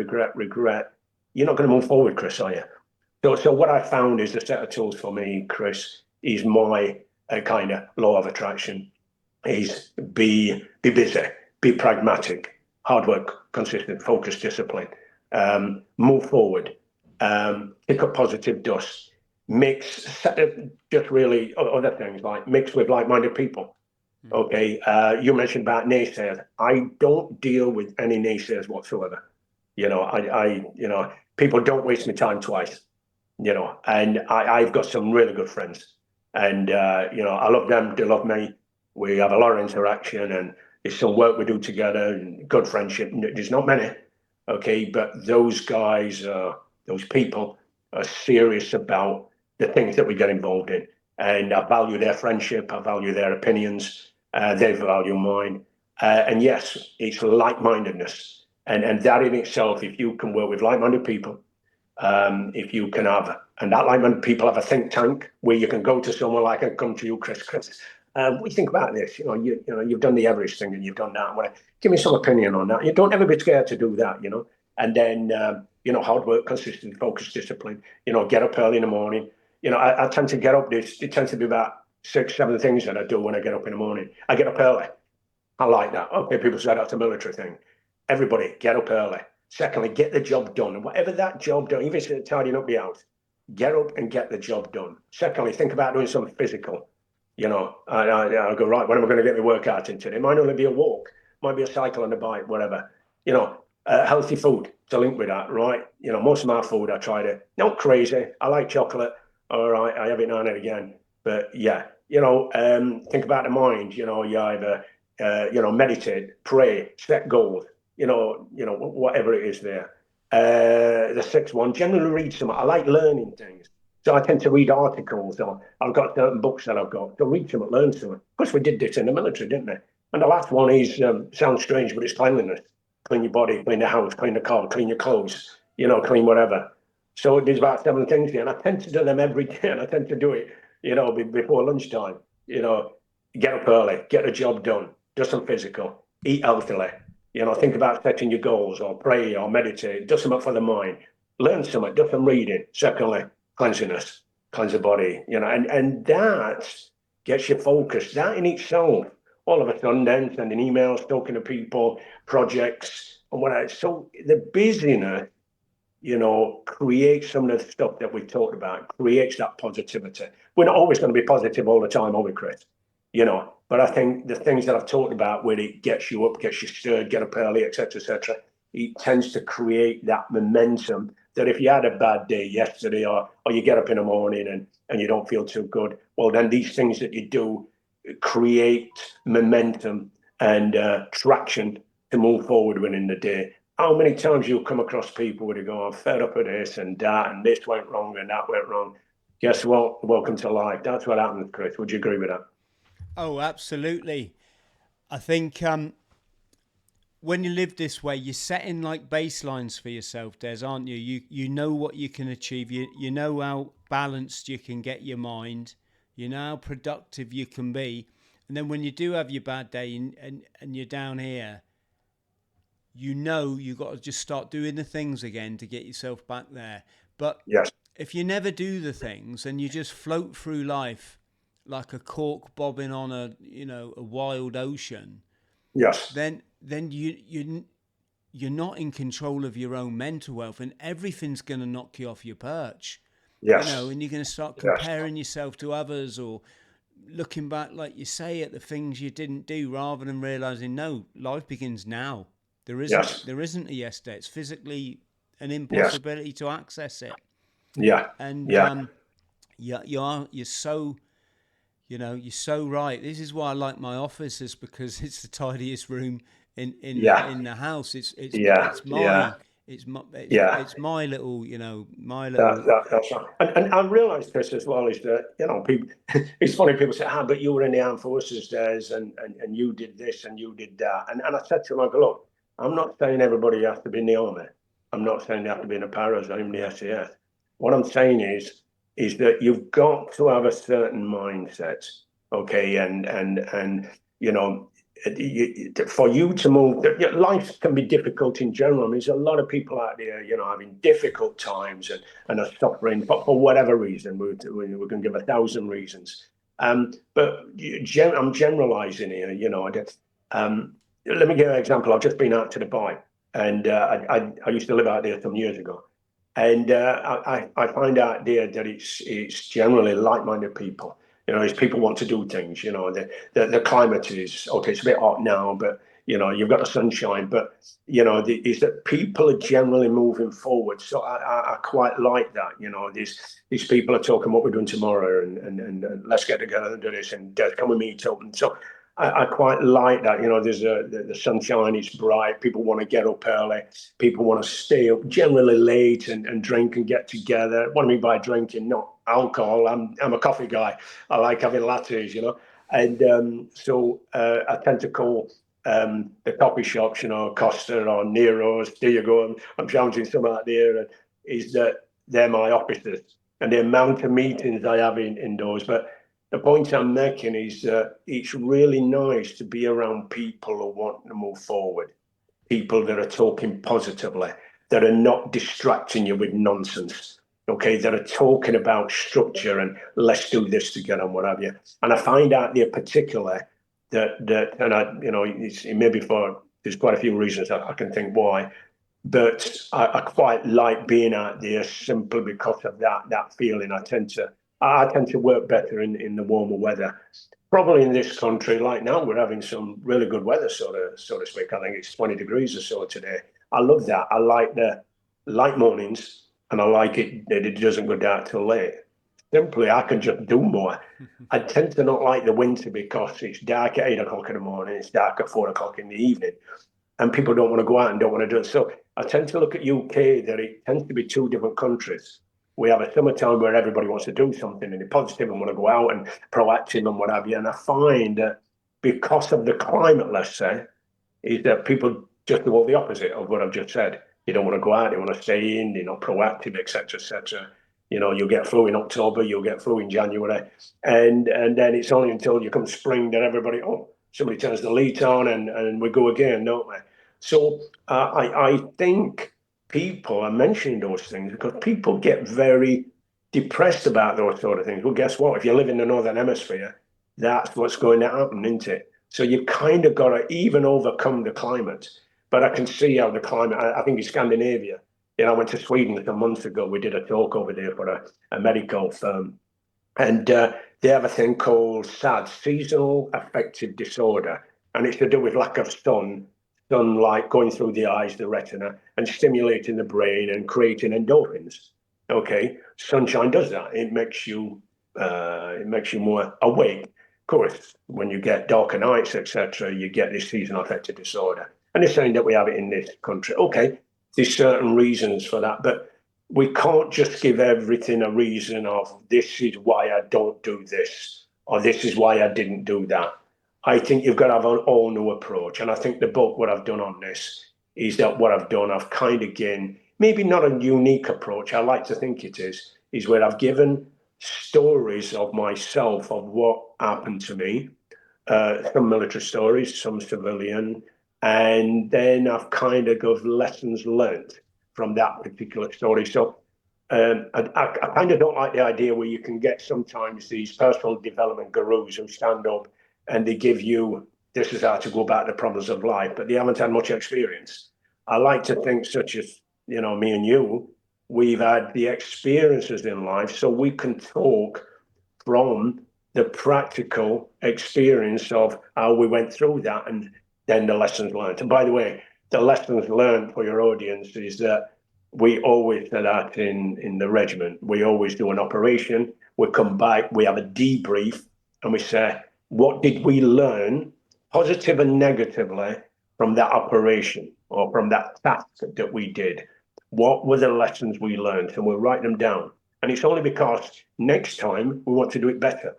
you're not going to move forward, Chris, are you? So what I found is the set of tools for me, Chris, is my kind of law of attraction. Is be busy, be pragmatic, hard work, consistent, focus, discipline, move forward. Pick up positive dust, just really other things, like mix with like-minded people. Okay, you mentioned about naysayers. I don't deal with any naysayers whatsoever. You know, people don't waste my time twice. You know, and I've got some really good friends, and you know, I love them, they love me. We have a lot of interaction, and there's some work we do together, and good friendship. There's not many, okay, but those guys. Those people are serious about the things that we get involved in. And I value their friendship, I value their opinions, they value mine. And yes, it's like-mindedness. And that in itself, if you can work with like-minded people, if you can have, and that like-minded people have a think tank where you can go to someone like I come to you, Chris. What do you think about this? You've done the Everest thing and you've done that. Give me some opinion on that. You don't ever be scared to do that, And then, hard work, consistent, focus, discipline. Get up early in the morning. I tend to get up. It tends to be about 6, 7 things that I do when I get up in the morning. I get up early. I like that. Okay, people say that's a military thing. Everybody, get up early. Secondly, get the job done. And whatever that job done, even if it's tidying up the house, get up and get the job done. Secondly, think about doing something physical. I go, right, when am I going to get my workout in today? It might only be a walk, might be a cycle on a bike, whatever. Healthy food to link with that, right? Most of my food I try to, not crazy. I like chocolate. All right, I have it now and again. But yeah, think about the mind. You either, meditate, pray, set goals. Whatever it is there. The sixth one, generally read some. I like learning things. So I tend to read articles, or I've got certain books that I've got. So read some and learn some. Of course, we did this in the military, didn't we? And the last one is, sounds strange, but it's cleanliness. Clean your body, clean the house, clean the car, clean your clothes, clean whatever. So there's about 7 things here, and I tend to do them every day, and I tend to do it, before lunchtime. Get up early, get the job done, do some physical, eat healthily. Think about setting your goals, or pray, or meditate, do something for the mind, learn something, do some reading. Secondly, cleanliness, cleanse the body, and that gets you focused. That in itself, all of a sudden, then sending emails, talking to people, projects, and whatever. So the busyness, creates some of the stuff that we talked about, creates that positivity. We're not always going to be positive all the time, are we, Chris? But I think the things that I've talked about, where it gets you up, gets you stirred, get up early, etc., it tends to create that momentum that if you had a bad day yesterday, or you get up in the morning and you don't feel too good, well, then these things that you do create momentum and traction to move forward within the day. How many times you'll come across people where they go, I'm fed up with this and that, and this went wrong and that went wrong. Guess what? Welcome to life. That's what happens, Chris. Would you agree with that? Oh, absolutely. I think when you live this way, you're setting like baselines for yourself, Des, aren't you? You know what you can achieve. You know how balanced you can get your mind. You know how productive you can be. And then when you do have your bad day and you're down here, you got to just start doing the things again to get yourself back there. But yes, if you never do the things and you just float through life like a cork bobbing on a wild ocean, yes, then you're not in control of your own mental health, and everything's going to knock you off your perch. yes, And you're going to start comparing yourself to others, or looking back, like you say, at the things you didn't do, rather than realizing, no, life begins now. There isn't a yesterday. It's physically an impossibility to access it. Yeah. And you're so right. This is why I like my office, is because it's the tidiest room in the house. It's my little, my little. That's right. And I realised, Chris, as well, is that people. It's funny, people say, but you were in the armed forces, Des, and you did this and you did that. And I said to them, I go, look, I'm not saying everybody has to be in the army. I'm not saying they have to be in the paras or even the SAS. What I'm saying is that you've got to have a certain mindset, okay? And for you to move, life can be difficult in general. I mean, there's a lot of people out there, having difficult times and are suffering for whatever reason. We can give 1,000 reasons. But I'm generalizing here, let me give you an example. I've just been out to Dubai, and I used to live out there some years ago. And I find out there that it's generally like-minded people. As people want to do things. The climate is okay. It's a bit hot now, but you've got the sunshine. But is that people are generally moving forward. So I quite like that. These people are talking what we're doing tomorrow, and let's get together and do this, and can we meet up? And so I quite like that. There's the sunshine, it's bright. People want to get up early. People want to stay up generally late and drink and get together. What I mean by drinking, not alcohol. I'm a coffee guy. I like having lattes, And so I tend to call the coffee shops, Costa or Nero's. There you go. I'm shouting some out there. And is that they're my offices, and the amount of meetings I have indoors. But the point I'm making is that it's really nice to be around people who want to move forward, people that are talking positively, that are not distracting you with nonsense, okay, that are talking about structure and let's do this together and what have you. And I find out there particularly that and it may be there's quite a few reasons I can think why, but I quite like being out there simply because of that feeling. I tend to work better in the warmer weather. Probably in this country, like now, we're having some really good weather, so to speak. I think it's 20 degrees or so today. I love that. I like the light mornings, and I like it that it doesn't go dark till late. Simply, I can just do more. I tend to not like the winter because it's dark at 8 o'clock in the morning, it's dark at 4 o'clock in the evening, and people don't want to go out and don't want to do it. So I tend to look at UK that it tends to be two different countries. We have a summertime where everybody wants to do something and they're positive and want to go out and proactive and what have you. And I find that because of the climate, let's say, is that people just do all the opposite of what I've just said. They don't want to go out, they want to stay in, they're not proactive, etc., etc. You'll get flu in October, you'll get flu in January, and then it's only until you come spring that somebody turns the light on and we go again, don't we? So I think people are mentioning those things because people get very depressed about those sort of things. Well, guess what? If you live in the Northern Hemisphere, that's what's going to happen, isn't it? So you've kind of got to even overcome the climate. But I can see how the climate, I think in Scandinavia, I went to Sweden some months ago. We did a talk over there for a medical firm. And they have a thing called SAD, seasonal affective disorder. And it's to do with lack of sunlight going through the eyes, the retina, and stimulating the brain and creating endorphins. Okay, sunshine does that. It makes you more awake. Of course, when you get darker nights, etc., you get this seasonal affective disorder. And they're saying that we have it in this country. Okay, there's certain reasons for that, but we can't just give everything a reason of this is why I don't do this, or this is why I didn't do that. I think you've got to have an all new approach. And I think the book, what I've done on this, is that what I've done, I've kind of given, maybe not a unique approach, I like to think it is where I've given stories of myself, of what happened to me, some military stories, some civilian, and then I've kind of got lessons learned from that particular story. So I kind of don't like the idea where you can get sometimes these personal development gurus who stand up and they give you, this is how to go about the problems of life, but they haven't had much experience. I like to think, such as, me and you, we've had the experiences in life, so we can talk from the practical experience of how we went through that and then the lessons learned. And by the way, the lessons learned for your audience is that we always do that in the regiment. We always do an operation, we come back, we have a debrief, and we say, what did we learn, positive and negatively, from that operation or from that task that we did? What were the lessons we learned? And we'll write them down. And it's only because next time we want to do it better.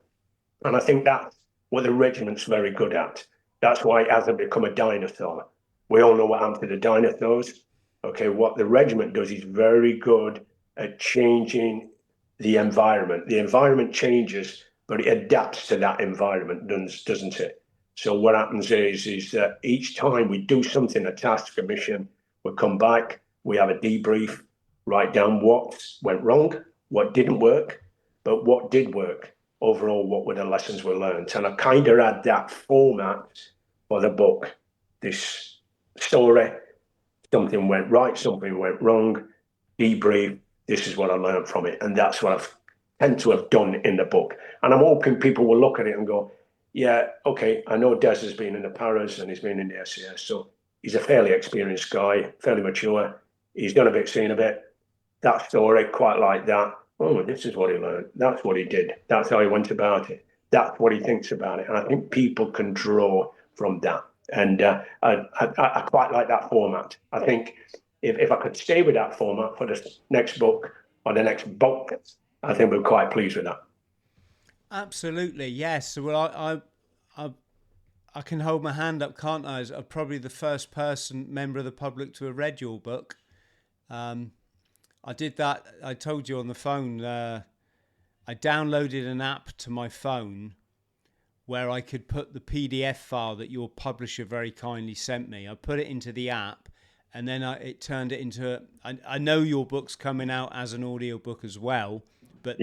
And I think that's what the regiment's very good at. That's why it hasn't become a dinosaur. We all know what happened to the dinosaurs. Okay, what the regiment does is very good at changing the environment. The environment changes, but it adapts to that environment, doesn't it? So what happens is that each time we do something, a task, a mission, we come back, we have a debrief, write down what went wrong, what didn't work, but what did work. Overall, what were the lessons we learned? And I kind of had that format for the book. This story, something went right, something went wrong, debrief, this is what I learned from it. And that's what I've tend to have done in the book. And I'm hoping people will look at it and go, yeah, okay, I know Des has been in the Paras and he's been in the SAS, so he's a fairly experienced guy, fairly mature. He's done a bit, seen a bit. That story, quite like that. Oh, this is what he learned. That's what he did. That's how he went about it. that's what he thinks about it. And I think people can draw from that. And I quite like that format. I think if I could stay with that format for the next book or the next book, I think we're quite pleased with that. Absolutely, yes. Well, I can hold my hand up, can't I? As probably the first member of the public to have read your book. I did that. I told you on the phone. I downloaded an app to my phone where I could put the PDF file that your publisher very kindly sent me. I put it into the app, and then it turned it into. I know your book's coming out as an audiobook as well, but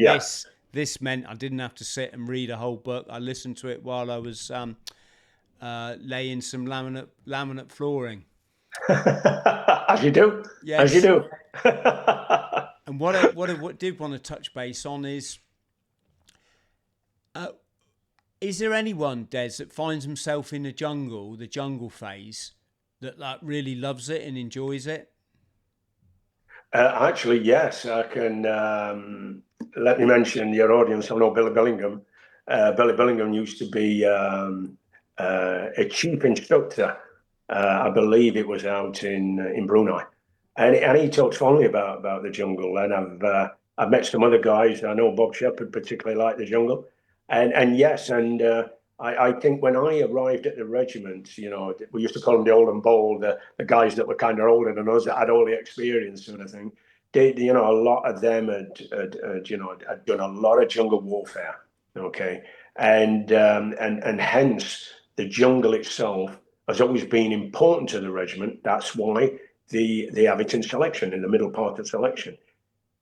this meant I didn't have to sit and read a whole book. I listened to it while I was laying some laminate flooring. As you do. Yes. As you do. And what I did want to touch base on is there anyone, Des, that finds himself in the jungle phase, that really loves it and enjoys it? Actually, yes. I can let me mention your audience. I know Billy Billingham. Billy Billingham used to be a chief instructor. I believe it was out in Brunei, and he talks fondly about the jungle. And I've met some other guys. I know Bob Shepherd particularly liked the jungle, and yes, and I think when I arrived at the regiment, we used to call them the old and bold, the guys that were kind of older than us, that had all the experience, sort of thing. A lot of them had done a lot of jungle warfare. Okay, and hence the jungle itself has always been important to the regiment. That's why they have it in selection, in the middle part of selection.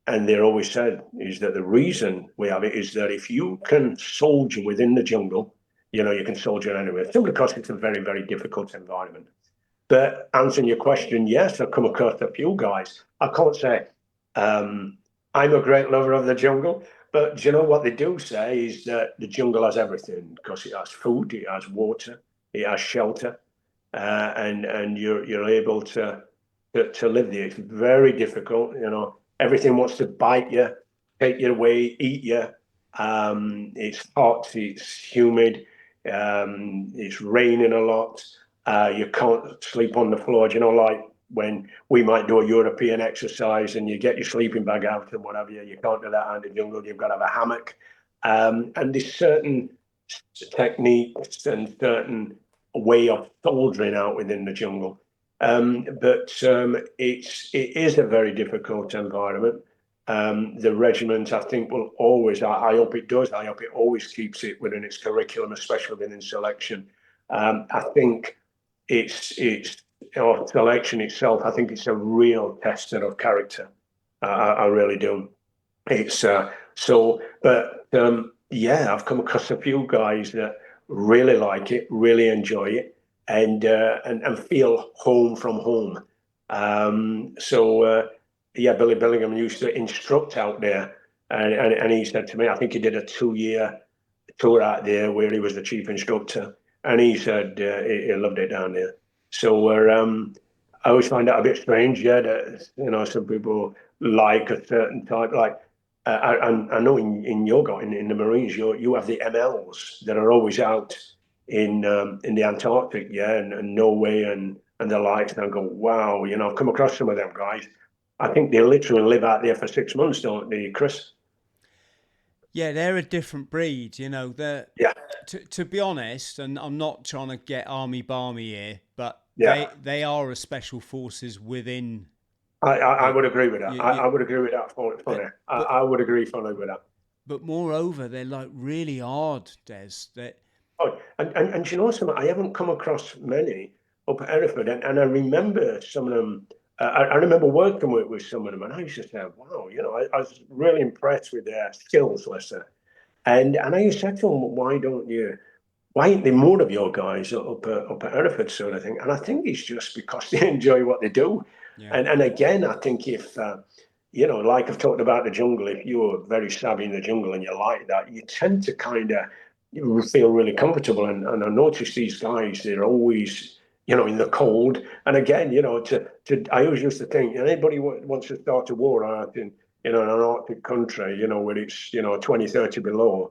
And they're always said is that the reason we have it is that if you can soldier within the jungle, you can soldier anywhere, simply because it's a very, very difficult environment. But answering your question, yes, I've come across a few guys. I can't say I'm a great lover of the jungle, but do you know what they do say is that the jungle has everything, because it has food, it has water, it has shelter, and you're able to live there. It's very difficult, Everything wants to bite you, take you away, eat you. It's hot, it's humid, it's raining a lot. You can't sleep on the floor, like when we might do a European exercise and you get your sleeping bag out and whatever, you can't do that in the jungle. You've got to have a hammock. And there's certain techniques and certain way of soldiering out within the jungle. But it is a very difficult environment. The regiment, I think, will always, I hope it does, I hope it always keeps it within its curriculum, especially within selection. I think it's selection itself, I think it's a real tester of character. I really do. It's yeah, I've come across a few guys that really like it, really enjoy it, and feel home from home. Yeah, Billy Billingham used to instruct out there, and he said to me, I think he did a 2-year tour out there where he was the chief instructor, and he said he loved it down there. So I always find that a bit strange, yeah, that some people like a certain type, like. I know in yoga, in the Marines, you have the MLs that are always out in the Antarctic, yeah, and Norway and the likes. And I go, wow, I've come across some of them guys. I think they literally live out there for 6 months, don't they, Chris? Yeah, they're a different breed, They're, yeah. To be honest, and I'm not trying to get army barmy here, but they are a special forces within. I would agree with that. I would agree with that fully. I would agree fully with that. But moreover, they're like really hard, Des. And you know something? I haven't come across many up at Hereford, and I remember some of them. I remember working with some of them, and I used to say, "Wow, I was really impressed with their skills, let's say." And I used to say to them, why ain't there more of your guys up at Hereford, sort of thing? And I think it's just because they enjoy what they do. Yeah. And again, I think if, like I've talked about the jungle, if you're very savvy in the jungle and you like that, you tend to kind of feel really comfortable. And I notice these guys, they're always, in the cold. And again, I always used to think, anybody wants to start a war out in an Arctic country, where it's, 20, 30 below,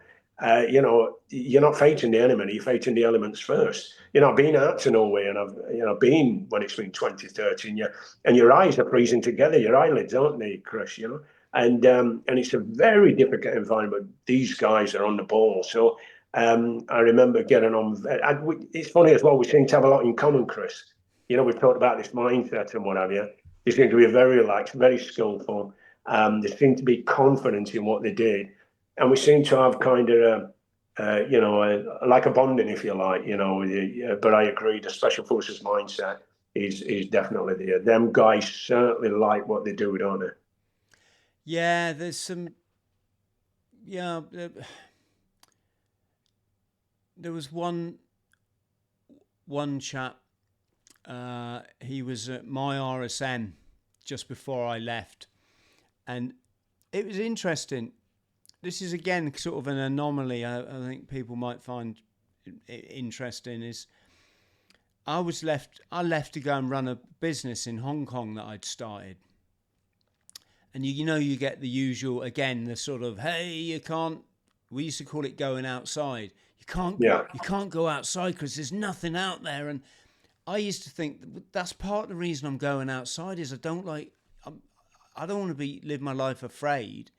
you know, you're not fighting the enemy, you're fighting the elements first. You know, I've been out to Norway, and I've, you know, been when it's been 20, 30, and your eyes are freezing together, your eyelids, aren't they, Chris, you know? And it's a very difficult environment. These guys are on the ball. So I remember getting on. It's funny as well, we seem to have a lot in common, Chris. You know, we've talked about this mindset and what have you. They seem to be very relaxed, very skillful. They seem to be confident in what they did. And we seem to have kind of, you know, like a bonding, if you like, you know. But I agree, the special forces mindset is definitely there. Them guys certainly like what they do, don't they? Yeah, there's some. Yeah, there was one chap. He was at my RSM just before I left, and it was interesting. This is again sort of an anomaly. I think people might find interesting. Is I left to go and run a business in Hong Kong that I'd started, and you know you get the usual, again, the sort of, hey, you can't. We used to call it going outside. You can't go outside because there's nothing out there. And I used to think that's part of the reason I'm going outside is I don't want to live my life afraid.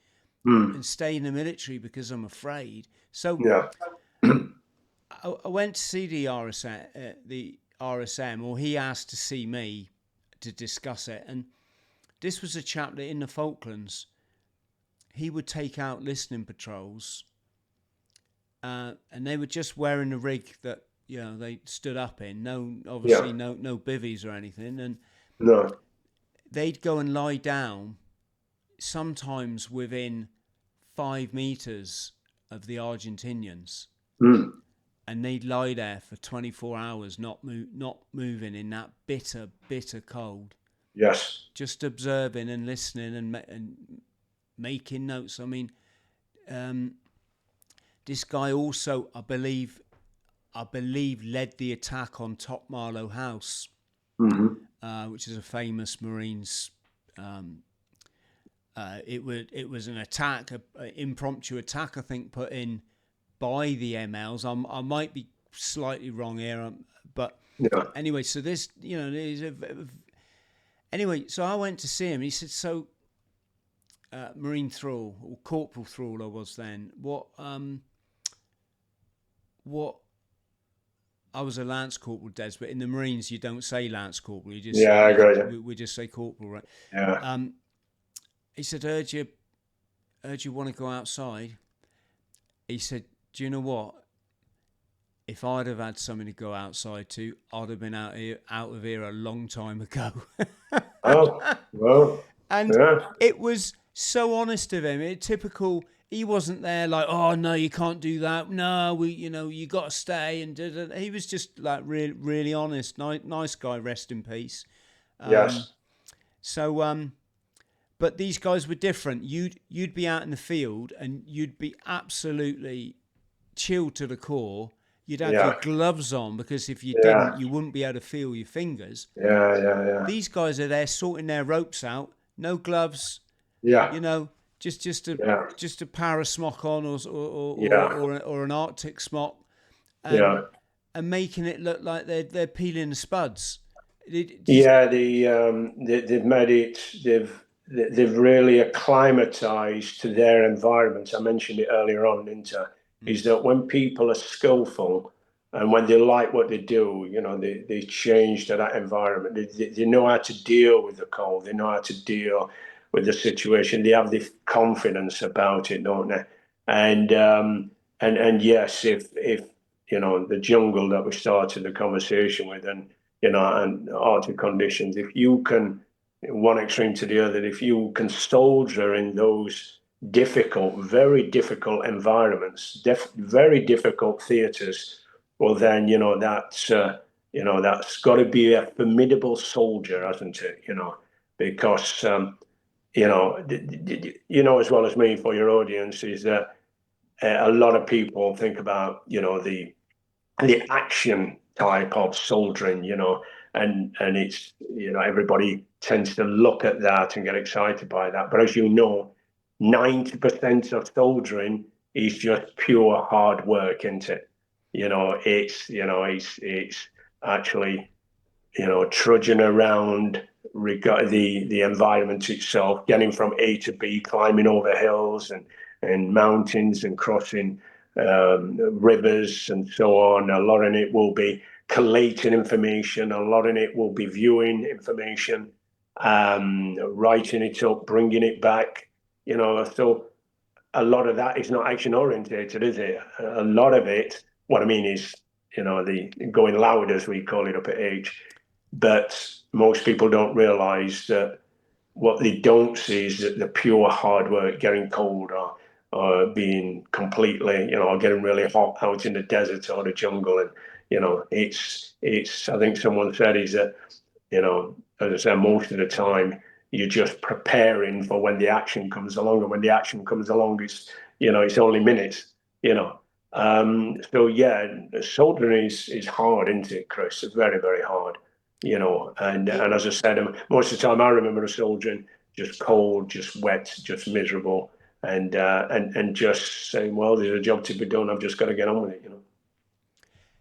And stay in the military because I'm afraid. So I went to see the RSM, or he asked to see me to discuss it. And this was a chap that in the Falklands, he would take out listening patrols, and they were just wearing the rig that, you know, they stood up in. No bivvies or anything, and they'd go and lie down, sometimes within 5 meters of the Argentinians, and they'd lie there for 24 hours, not moving in that bitter cold. Yes, just observing and listening and making notes. I mean, this guy also, I believe, led the attack on Top Marlow House, which is a famous Marines. It was an attack, an impromptu attack, I think, put in by the MLs. I might be slightly wrong here, but anyway. So this, you know, anyway. So I went to see him. He said, "So, Marine Thrall, or Corporal Thrall, I was then. What? I was a Lance Corporal, Des, but in the Marines you don't say Lance Corporal. You just I agree. We just say Corporal, right? Yeah. He said, heard you want to go outside. He said, do you know what? If I'd have had something to go outside to, I'd have been out of here a long time ago. Oh, well. And it was so honest of him. Typical. He wasn't there like, oh no, you can't do that. No, you got to stay. And he was just like really, really honest. Nice guy. Rest in peace. Yes. So, but these guys were different. You'd be out in the field and you'd be absolutely chilled to the core. You'd have your gloves on because if you didn't, you wouldn't be able to feel your fingers. Yeah. These guys are there sorting their ropes out, no gloves. Yeah. You know, just a para smock on or an Arctic smock, and making it look like they're peeling the spuds. They've made it. They've really acclimatized to their environment. I mentioned it earlier on, didn't I? Is that when people are skillful and when they like what they do, you know, they change to that environment. They know how to deal with the cold. They know how to deal with the situation. They have this confidence about it, don't they? And yes, if you know, the jungle that we started the conversation with, and you know, and Arctic conditions, if you can, one extreme to the other, if you can soldier in those difficult, very difficult environments, very difficult theaters, well then, you know, that's got to be a formidable soldier, hasn't it? You know, because you know as well as me, for your audience, is that a lot of people think about, you know, the action type of soldiering, you know, and it's, you know, everybody tends to look at that and get excited by that. But as you know, 90% of soldiering is just pure hard work, isn't it? It's actually, trudging around, regard the environment itself, getting from A to B, climbing over hills and mountains and crossing rivers and so on. A lot of it will be collating information. A lot of it will be viewing information, writing it up, bringing it back. So a lot of that is not action orientated, is it? A lot of it, what I mean is, the going loud, as we call it up at H. But most people don't realize that what they don't see is that the pure hard work, getting cold or being completely, or getting really hot out in the desert or the jungle. And, it's, I think someone said is that, as I said, most of the time, you're just preparing for when the action comes along, and when the action comes along, it's only minutes. So yeah, soldering is hard, isn't it, Chris? It's very, very hard. And as I said, most of the time I remember a soldiering just cold, just wet, just miserable, and just saying, well, there's a job to be done. I've just got to get on with it.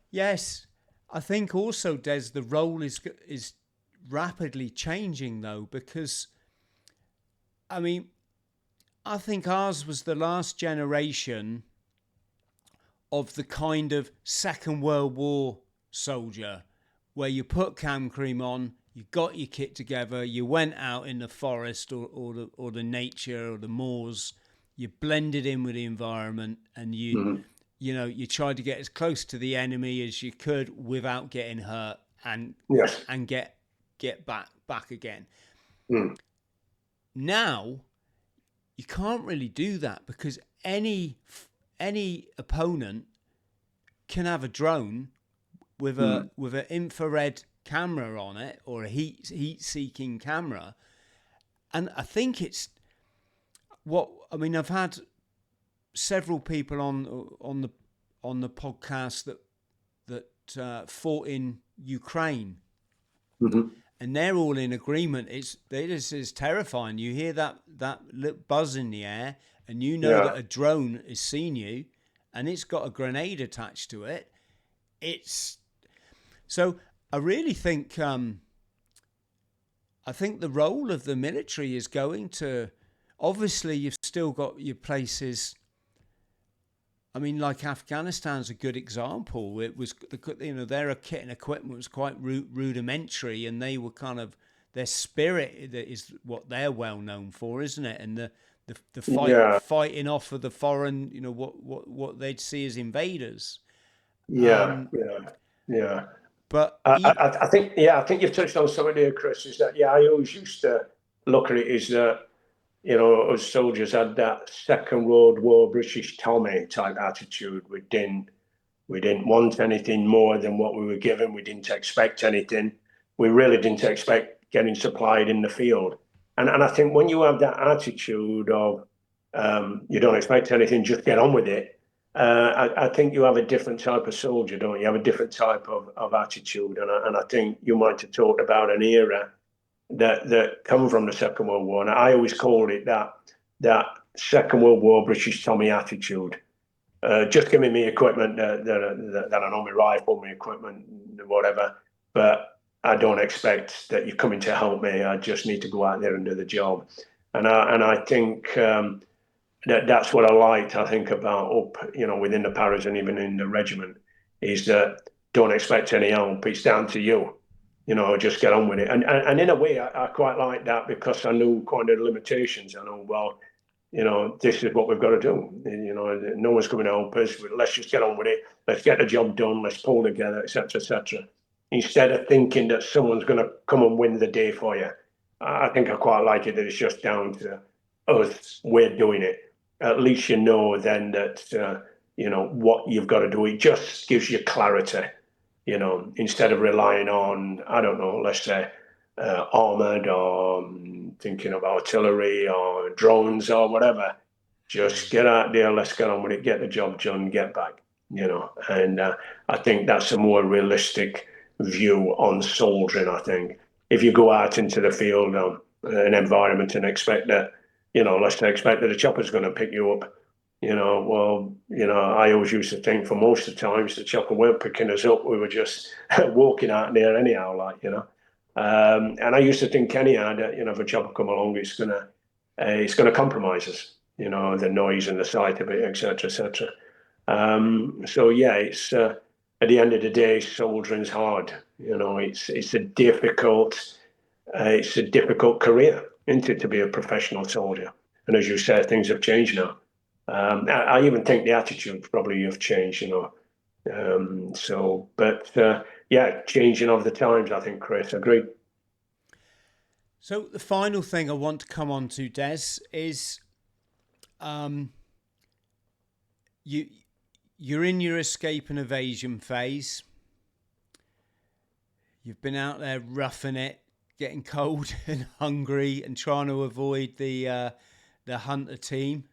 Yes, I think also, Des, the role is rapidly changing though, because I mean, I think ours was the last generation of the kind of Second World War soldier, where you put cam cream on, you got your kit together, you went out in the forest or the nature or the moors, you blended in with the environment, and you tried to get as close to the enemy as you could without getting hurt, and Yes. and get back again. Now you can't really do that, because any opponent can have a drone with an infrared camera on it, or a heat seeking camera. And I think it's I've had several people on the podcast that fought in Ukraine, and they're all in agreement. This is terrifying. You hear that little buzz in the air, and that a drone has seen you, and it's got a grenade attached to it. So I really think the role of the military is going to, obviously you've still got your places. I mean, like Afghanistan's a good example. It was, their kit and equipment was quite rudimentary, and they were kind of, their spirit that is what they're well known for, isn't it? And the fighting off of the foreign, what they'd see as invaders. Yeah. But I think you've touched on something here, Chris. Is that I always used to look at it as that us soldiers had that Second World War British Tommy type attitude. We didn't want anything more than what we were given. We didn't expect anything. We really didn't expect getting supplied in the field. And I think when you have that attitude of you don't expect anything, just get on with it. I think you have a different type of soldier, don't you? You have a different type of attitude, and I think you might have talked about an era that come from the Second World War, and I always called it that Second World War British Tommy attitude. Just give me equipment that I know, my rifle, my equipment, whatever, but I don't expect that you're coming to help me. I just need to go out there and do the job, and I think. That's what I liked, I think, about within the paras and even in the regiment, is that don't expect any help. It's down to you, just get on with it. And in a way, I quite like that, because I knew kind of the limitations. I know, well, this is what we've got to do. No one's coming to help us. Let's just get on with it. Let's get the job done. Let's pull together, etc., etc. Instead of thinking that someone's going to come and win the day for you. I think I quite like it that it's just down to us. We're doing it. At least then that what you've got to do. It just gives you clarity, instead of relying on, I don't know, let's say armored, or thinking of artillery or drones or whatever. Just get out there, let's get on with it, get the job done, get back, and I think that's a more realistic view on soldiering. I think if you go out into the field, an environment, and expect that, let's expect that a chopper's going to pick you up, I always used to think for most of the times the chopper weren't picking us up. We were just walking out there anyhow, And I used to think anyhow that, if a chopper come along, it's gonna compromise us, the noise and the sight of it, etc., etc. So yeah, it's at the end of the day, soldiering's hard. It's a difficult career, isn't it, to be a professional soldier? And as you said, things have changed now. I even think the attitude probably have changed, yeah, changing of the times, I think, Chris, agreed. So the final thing I want to come on to, Des, is you you're in your escape and evasion phase. You've been out there roughing it, getting cold and hungry, and trying to avoid the hunter team.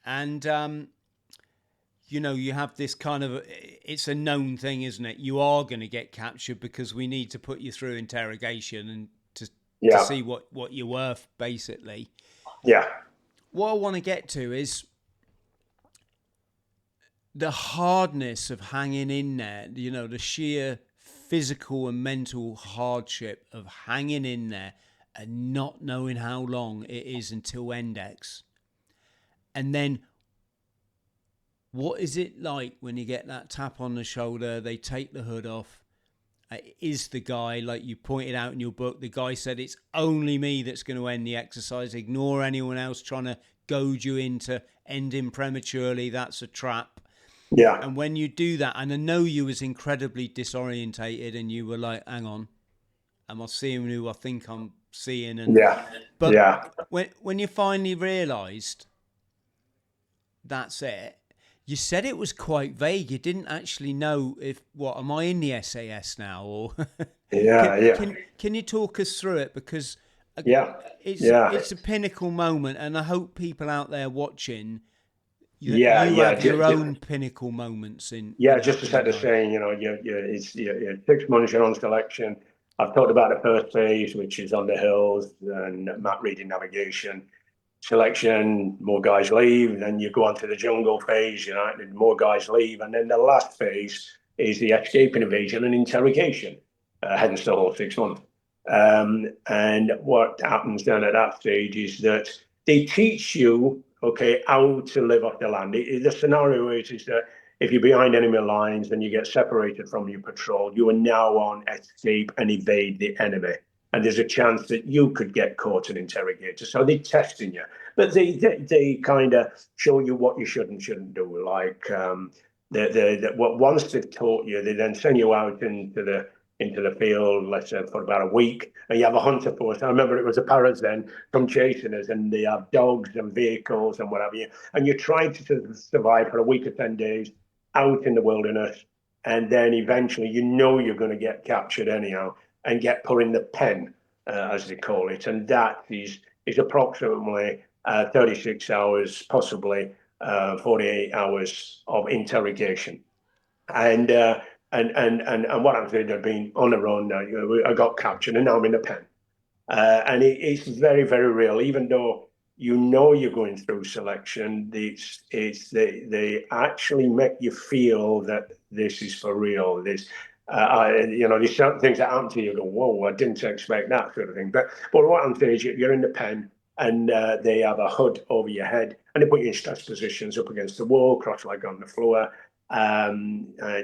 And you have this kind of, it's a known thing, isn't it? You are going to get captured because we need to put you through interrogation and to see what you're worth, basically. Yeah. What I want to get to is the hardness of hanging in there, the sheer physical and mental hardship of hanging in there and not knowing how long it is until Index. And then what is it like when you get that tap on the shoulder, they take the hood off? Is the guy, like you pointed out in your book, the guy said, it's only me that's going to end the exercise. Ignore anyone else trying to goad you into ending prematurely. That's a trap. Yeah. And when you do that, and I know you was incredibly disorientated and you were like, hang on, am I seeing who I think I'm seeing? And but when you finally realised that's it, you said it was quite vague. You didn't actually know am I in the SAS now? Or can you talk us through it? Because it's a pinnacle moment, and I hope people out there watching, you have your own pinnacle moments in. Just to set the saying, it's 6 months you're on selection. I've talked about the first phase, which is on the hills and map reading navigation. Selection, more guys leave, then you go on to the jungle phase, and more guys leave, and then the last phase is the escape and evasion and interrogation, hence the whole 6 months. And what happens then at that stage is that they teach you, how to live off the land. The scenario is that if you're behind enemy lines and you get separated from your patrol, you are now on escape and evade the enemy. And there's a chance that you could get caught and interrogated. So they're testing you, but they kind of show you what you should and shouldn't do. Like once they've taught you, they then send you out into the field, let's say for about a week, and you have a hunter force. I remember it was the parrots then come chasing us, and they have dogs and vehicles and whatever. And you're trying to survive for a week or 10 days out in the wilderness, and then eventually you're going to get captured anyhow and get put in the pen, as they call it, and that is approximately 36 hours, possibly 48 hours of interrogation. And what I'm saying, I've been on the run now. I got captured, and now I'm in the pen, and it's very, very real. Even though you're going through selection, they actually make you feel that this is for real. There's certain things that happen to you. You go, whoa, I didn't expect that sort of thing. But what I'm saying is, you're in the pen, and they have a hood over your head, and they put you in stress positions up against the wall, cross-legged on the floor.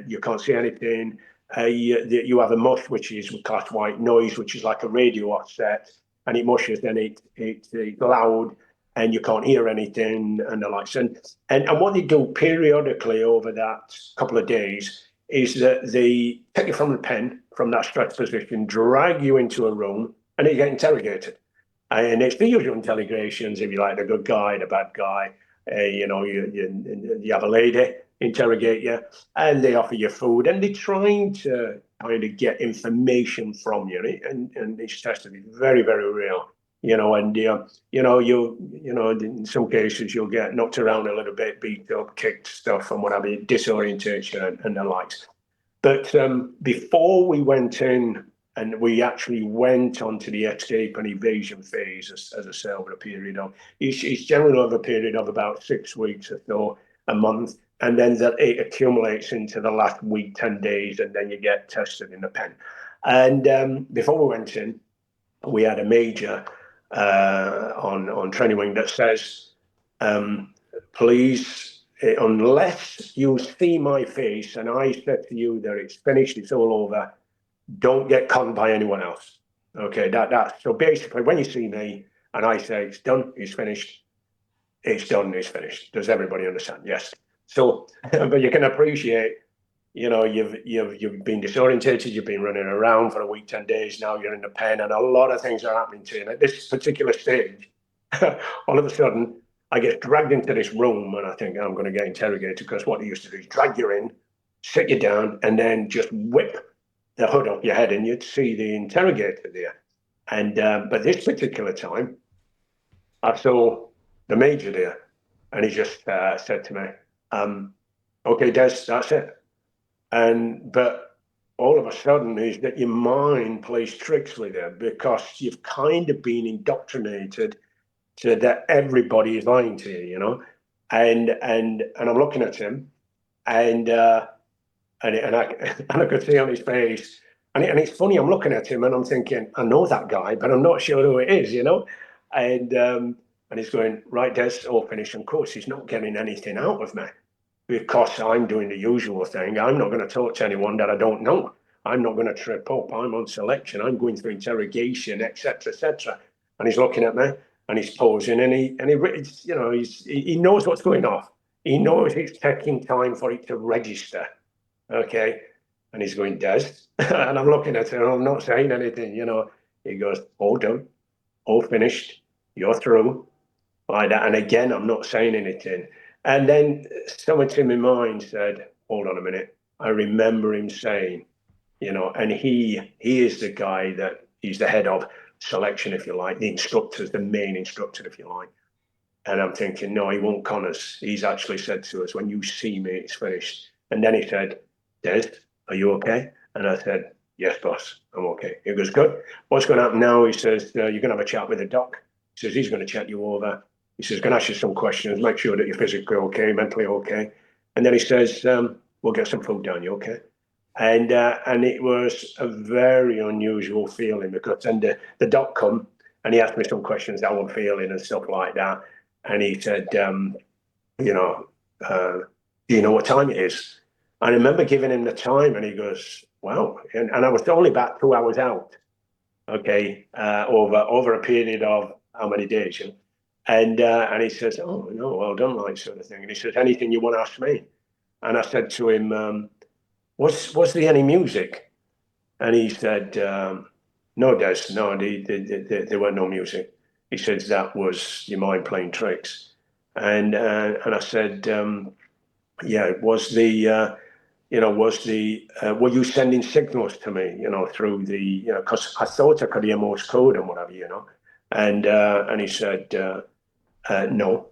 You can't see anything. You have a mush, which is class white noise, which is like a radio offset, and it mushes. Then it's loud, and you can't hear anything, and the likes. And what they do periodically over that couple of days is that they take you from the pen, from that stress position, drag you into a room, and you get interrogated. And it's the usual interrogations, if you like, the good guy, the bad guy. You have a lady interrogate you, and they offer you food, and they're trying to kind of get information from you, and it's tested. It's very, very real, and in some cases you'll get knocked around a little bit, beat up, kicked, stuff, and whatever, disorientation and the likes. But before we went in and we actually went on to the escape and evasion phase, as I say, over a period of, it's generally over a period of about 6 weeks or so, a month, and then that it accumulates into the last week, 10 days, and then you get tested in the pen. And before we went in, we had a major on training wing that says, please, unless you see my face and I said to you that it's finished, it's all over, don't get conned by anyone else. Okay, that's so basically when you see me and I say it's done, it's finished, it's done, it's finished. Does everybody understand? Yes. So, but you can appreciate, you've been disorientated, you've been running around for a week, 10 days, now you're in the pen, and a lot of things are happening to you. And at this particular stage, all of a sudden, I get dragged into this room, and I think I'm going to get interrogated, because what they used to do is drag you in, sit you down, and then just whip the hood off your head, and you'd see the interrogator there. And but this particular time, I saw the major there, and he just said to me, "Okay, Des, that's it." But all of a sudden is that your mind plays tricks with you, because you've kind of been indoctrinated to that everybody is lying to you, And I'm looking at him, and I could see on his face, and it's funny. I'm looking at him and I'm thinking, I know that guy, but I'm not sure who it is. And he's going, right, Des, all finished. And of course, he's not getting anything out of me, because I'm doing the usual thing. I'm not going to talk to anyone that I don't know. I'm not going to trip up. I'm on selection. I'm going through interrogation, etc., etc. And he's looking at me and he's pausing, and he knows what's going on. He knows it's taking time for it to register. Okay. And he's going, Des. And I'm looking at him and I'm not saying anything. He goes, all done, all finished, you're through, like that. And again, I'm not saying anything. And then something in my mind said, hold on a minute. I remember him saying, and he is the guy that he's the head of selection, if you like, the instructors, the main instructor, if you like. And I'm thinking, no, he won't con us. He's actually said to us, when you see me, it's finished. And then he said, Des, are you okay? And I said, yes, boss, I'm okay. He goes, good. What's going to happen now? He says, you're going to have a chat with the doc. He says, he's going to check you over. He says, going to ask you some questions, make sure that you're physically okay, mentally okay. And then he says, we'll get some food down, you okay? And it was a very unusual feeling, because then the doc come and he asked me some questions, how I'm feeling and stuff like that. And he said, do you know what time it is? I remember giving him the time, and he goes, wow. And I was only about 2 hours out, okay, over a period of how many days? And he says, oh, no, well done, like, sort of thing. And he says, anything you want to ask me? And I said to him, was there any music? And he said, no, Des, no, there weren't no music. He said, that was your mind playing tricks. And I said, yeah, were you sending signals to me, through the, because I thought I could hear Morse code and whatever. And he said, no.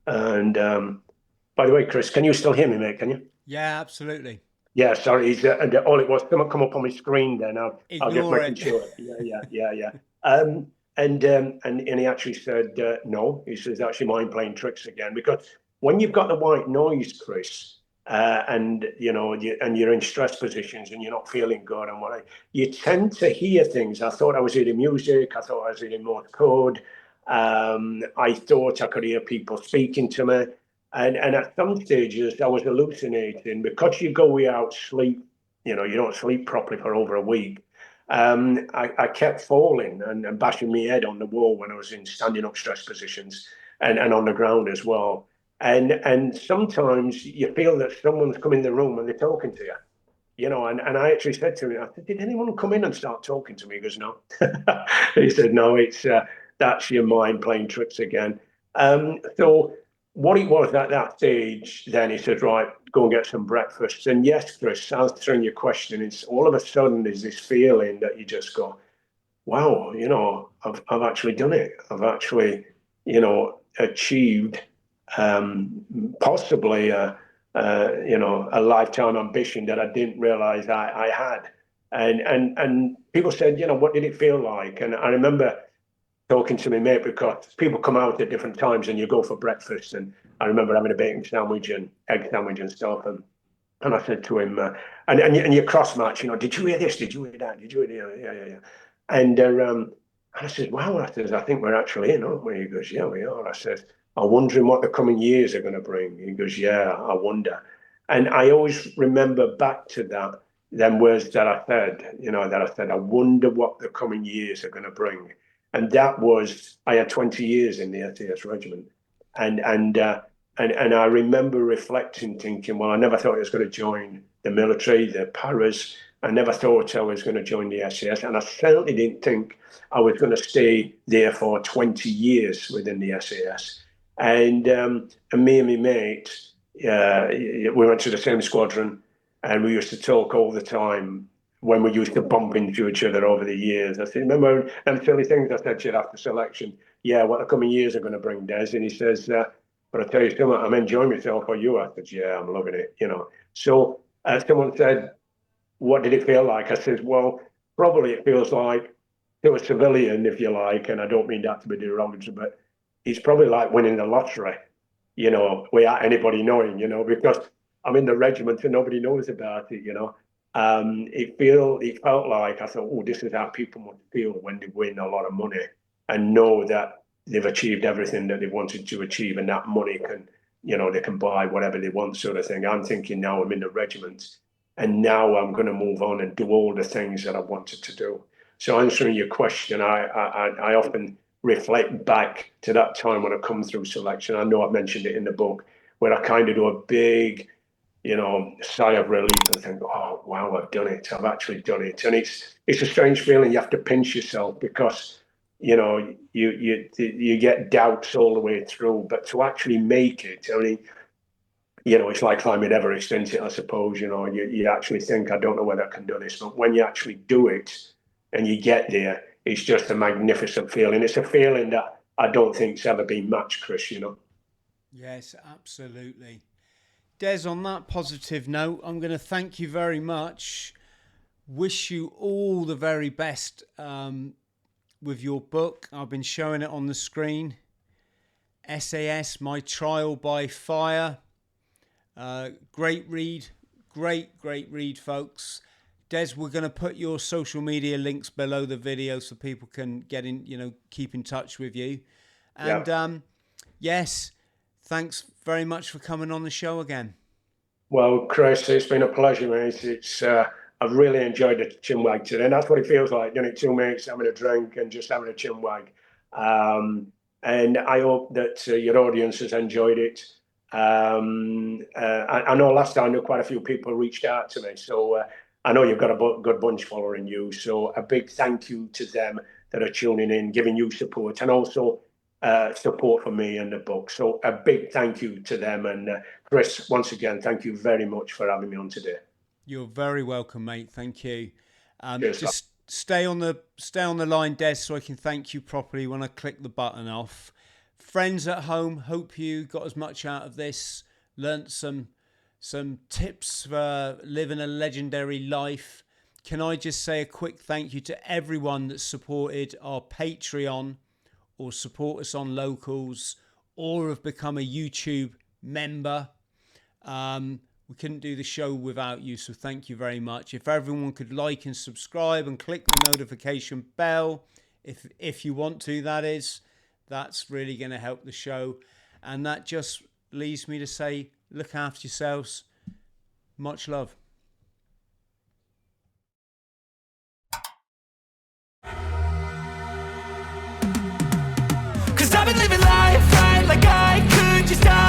And by the way, Chris, can you still hear me, mate? Can you? Yeah, absolutely. Yeah, sorry. All it was, someone come up on my screen then. I'll just making sure. Yeah. And he actually said, no. He says, actually, mind playing tricks again. Because when you've got the white noise, Chris, and you're in stress positions and you're not feeling good and what, you tend to hear things. I thought I was hearing music. I thought I was hearing Morse code. I thought I could hear people speaking to me. And at some stages, I was hallucinating, because you go without sleep, you don't sleep properly for over a week. I kept falling and bashing my head on the wall when I was in standing up stress positions, and on the ground as well. And sometimes you feel that someone's come in the room and they're talking to you, and I actually said to him, I said, did anyone come in and start talking to me? He goes, no. He said, no, it's that's your mind playing tricks again. So what it was at that stage, then he said, right, go and get some breakfast. And yes, Chris, answering your question, it's all of a sudden there's this feeling that you just go, wow, I've actually done it. I've actually, achieved possibly a lifetime ambition that I didn't realize I had. And people said, what did it feel like? And I remember talking to my mate, because people come out at different times and you go for breakfast. And I remember having a bacon sandwich and egg sandwich and stuff. And I said to him, and you cross match, did you hear this? Did you hear that? Did you hear that? Yeah. And I said, wow, I think we're actually in, aren't we? He goes, yeah, we are. I said, I'm wondering what the coming years are going to bring. He goes, yeah, I wonder. And I always remember back to them words that I said, I wonder what the coming years are going to bring. And that was, I had 20 years in the SAS Regiment. And I remember reflecting, thinking, well, I never thought I was going to join the military, the paras. I never thought I was going to join the SAS. And I certainly didn't think I was going to stay there for 20 years within the SAS. And me and my mate, we went to the same squadron, and we used to talk all the time when we used to bump into each other over the years. I said, remember them silly things I said to you after selection? Yeah, what the coming years are going to bring, Des. And he says, but I tell you something, I'm enjoying myself for you. I said, yeah, I'm loving it, So someone said, what did it feel like? I said, well, probably it feels like, to a civilian, if you like, and I don't mean that to be derogatory, but it's probably like winning the lottery, without anybody knowing, because I'm in the regiment and nobody knows about it, It felt like, I thought, oh, this is how people must feel when they win a lot of money and know that they've achieved everything that they wanted to achieve, and that money can, they can buy whatever they want, sort of thing. I'm thinking now I'm in the regiment, and now I'm going to move on and do all the things that I wanted to do. So answering your question, I often reflect back to that time when I come through selection. I know I've mentioned it in the book, where I kind of do a big, sigh of relief and think, oh, wow, I've done it. I've actually done it. And it's a strange feeling. You have to pinch yourself, because, you get doubts all the way through, but to actually make it, I mean, it's like climbing Everest, isn't it? I suppose, you actually think, I don't know whether I can do this, but when you actually do it and you get there, it's just a magnificent feeling. It's a feeling that I don't think's ever been matched, Chris, Yes, absolutely. Des, on that positive note, I'm going to thank you very much. Wish you all the very best with your book. I've been showing it on the screen. SAS, My Trial by Fire. Great read. Great read, folks. Des, we're going to put your social media links below the video so people can get in, keep in touch with you. And yes, thanks very much for coming on the show again. Well, Chris, it's been a pleasure, mate. I've really enjoyed the chinwag today, and that's what it feels like, doing it, two mates having a drink and just having a chinwag. And I hope that your audience has enjoyed it. I know last time quite a few people reached out to me, so I know you've got a good bunch following you. So a big thank you to them that are tuning in, giving you support, and also support for me and the book. So a big thank you to them. And Chris, once again, thank you very much for having me on today. You're very welcome, mate. Thank you. Just stay on the line, Des, so I can thank you properly when I click the button off. Friends at home, hope you got as much out of this, learnt some tips for living a legendary life. Can I just say a quick thank you to everyone that supported our Patreon or support us on Locals or have become a YouTube member. We couldn't do the show without you, so thank you very much. If everyone could like and subscribe and click the notification bell, if you want to, that's really going to help the show. And that just leaves me to say, look after yourselves. Much love. 'Cause I've been living life right like I could just die.